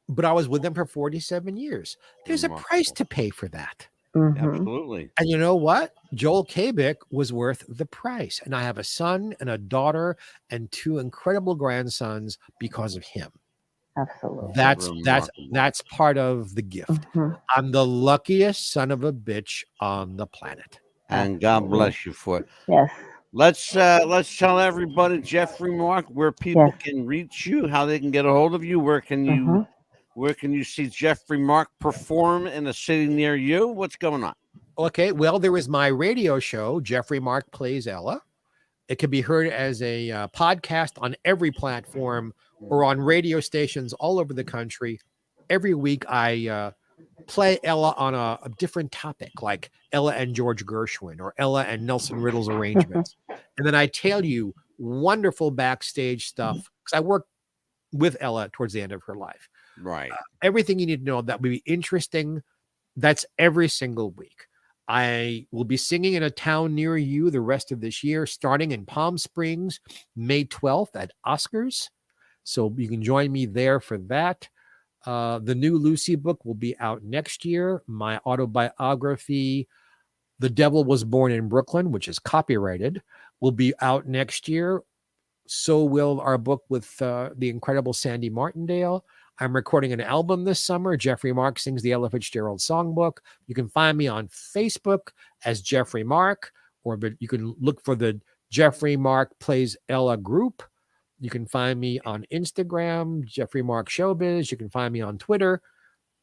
but I was with him for 47 years. There's a price Remarkable. to pay for that. Hmm. Absolutely. And you know what? Joel Kabik was worth the price. And I have a son and a daughter and two incredible grandsons because of him. Absolutely. Remarkable. That's part of the gift. Hmm. I'm the luckiest son of a bitch on the planet. And God Absolutely. bless you for it. Yes. Let's tell everybody, Jeffrey Mark, where people Yes. can reach you, how they can get a hold of you, Hmm. where can you see Jeffrey Mark perform in a city near you? What's going on? Okay, well, there is my radio show, Geoffrey Mark Plays Ella. It can be heard as a podcast on every platform or on radio stations all over the country. Every week, I play Ella on a different topic, like Ella and George Gershwin or Ella and Nelson Riddle's arrangements. And then I tell you wonderful backstage stuff because I worked with Ella towards the end of her life. Right. Everything you need to know that would be interesting. That's every single week. I will be singing in a town near you the rest of this year, starting in Palm Springs, May 12th at Oscars. So you can join me there for that. The new Lucy book will be out next year. My autobiography, The Devil Was Born in Brooklyn, which is copyrighted, will be out next year. So will our book with the incredible Sandy Martindale. I'm recording an album this summer. Jeffrey Mark sings the Ella Fitzgerald songbook. You can find me on Facebook as Jeffrey Mark, but you can look for the Jeffrey Mark Plays Ella group. You can find me on Instagram, Jeffrey Mark Showbiz. You can find me on Twitter.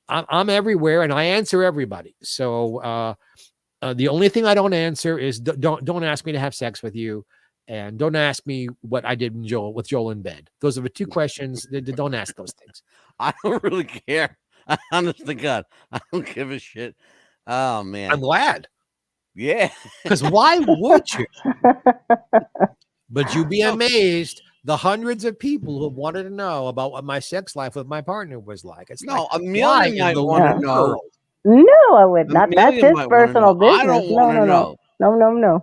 I'm everywhere, and I answer everybody. So the only thing I don't answer is don't ask me to have sex with you, and don't ask me what I did with Joel in bed. Those are the two questions. Don't ask those things. I don't really care. Honest to God, I don't give a shit. Oh man. I'm glad, Yeah. because why would you? But you'd be amazed the hundreds of people who wanted to know about what my sex life with my partner was like. It's like, No, why Amelia in might the want to Yeah. know. world? No, I would not. That's Amelia his might want to personal know. I business. don't No, want to no, no, know. no, no, no,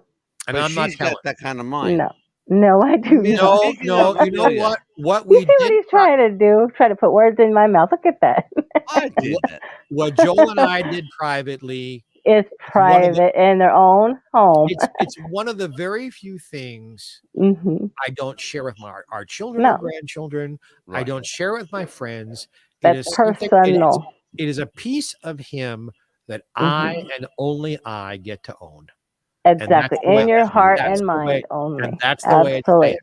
And But I'm not she's got telling. that kind of mind. no, no. I do not. No, Speaking no. of You know Amelia, what You we see what did? he's trying to do? Try to put words in my mouth. Look at that. I did that. What Joel and I did privately. It's It's one of the. private in their own home. It's one of the very few things Hmm. I don't share with our children or No, grandchildren. I Right. don't share with my friends. It that's is something. personal. It is a piece of him that I Hmm. and only I get to own, and Exactly. In your heart that's and the way, mind only. it's Absolutely. staying.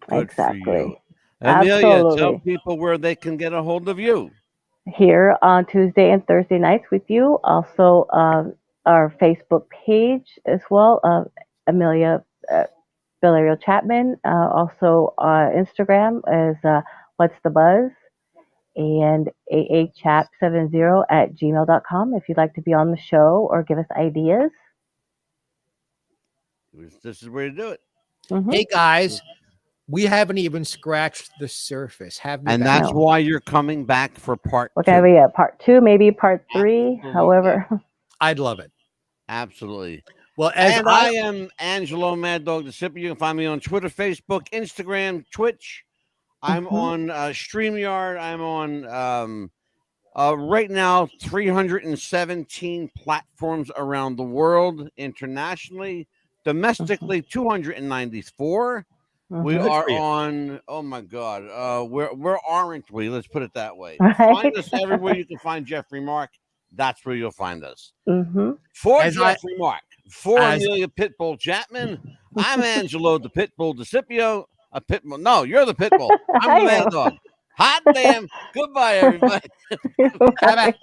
Good for you. Exactly. Amelia, tell Absolutely. people where they can get a hold of you. Here on Tuesday and Thursday nights with you. Also, our Facebook page as well. Amelia Valerio Chapman. Also, Instagram is What's the Buzz? And aachap70 at gmail.com if you'd like to be on the show or give us ideas. This is where to do it. Mhm. Hey guys, we haven't even scratched the surface, have we? And guys? that's No. why you're coming back for part We're 2. going to be at part 2, maybe part 3, Absolutely. however. I'd love it. Absolutely. Well, as And I am Angelo Mad Dog DeCipio. You can find me on Twitter, Facebook, Instagram, Twitch. I'm on StreamYard. I'm on right now 317 platforms around the world, internationally, domestically 294. We Mhm. are on. Oh my God, where aren't we? Let's put it that way. Right. Find us everywhere you can find Geoffrey Mark. That's where you'll find us. Mhm. For As Geoffrey Mark, for as- Amelia Pitbull Chapman, I'm Angelo the Pitbull DeCipio. A Pitbull. No, you're the Pitbull. I'm the I Mad am. Dog. Hot damn. Goodbye, everybody. Bye-bye.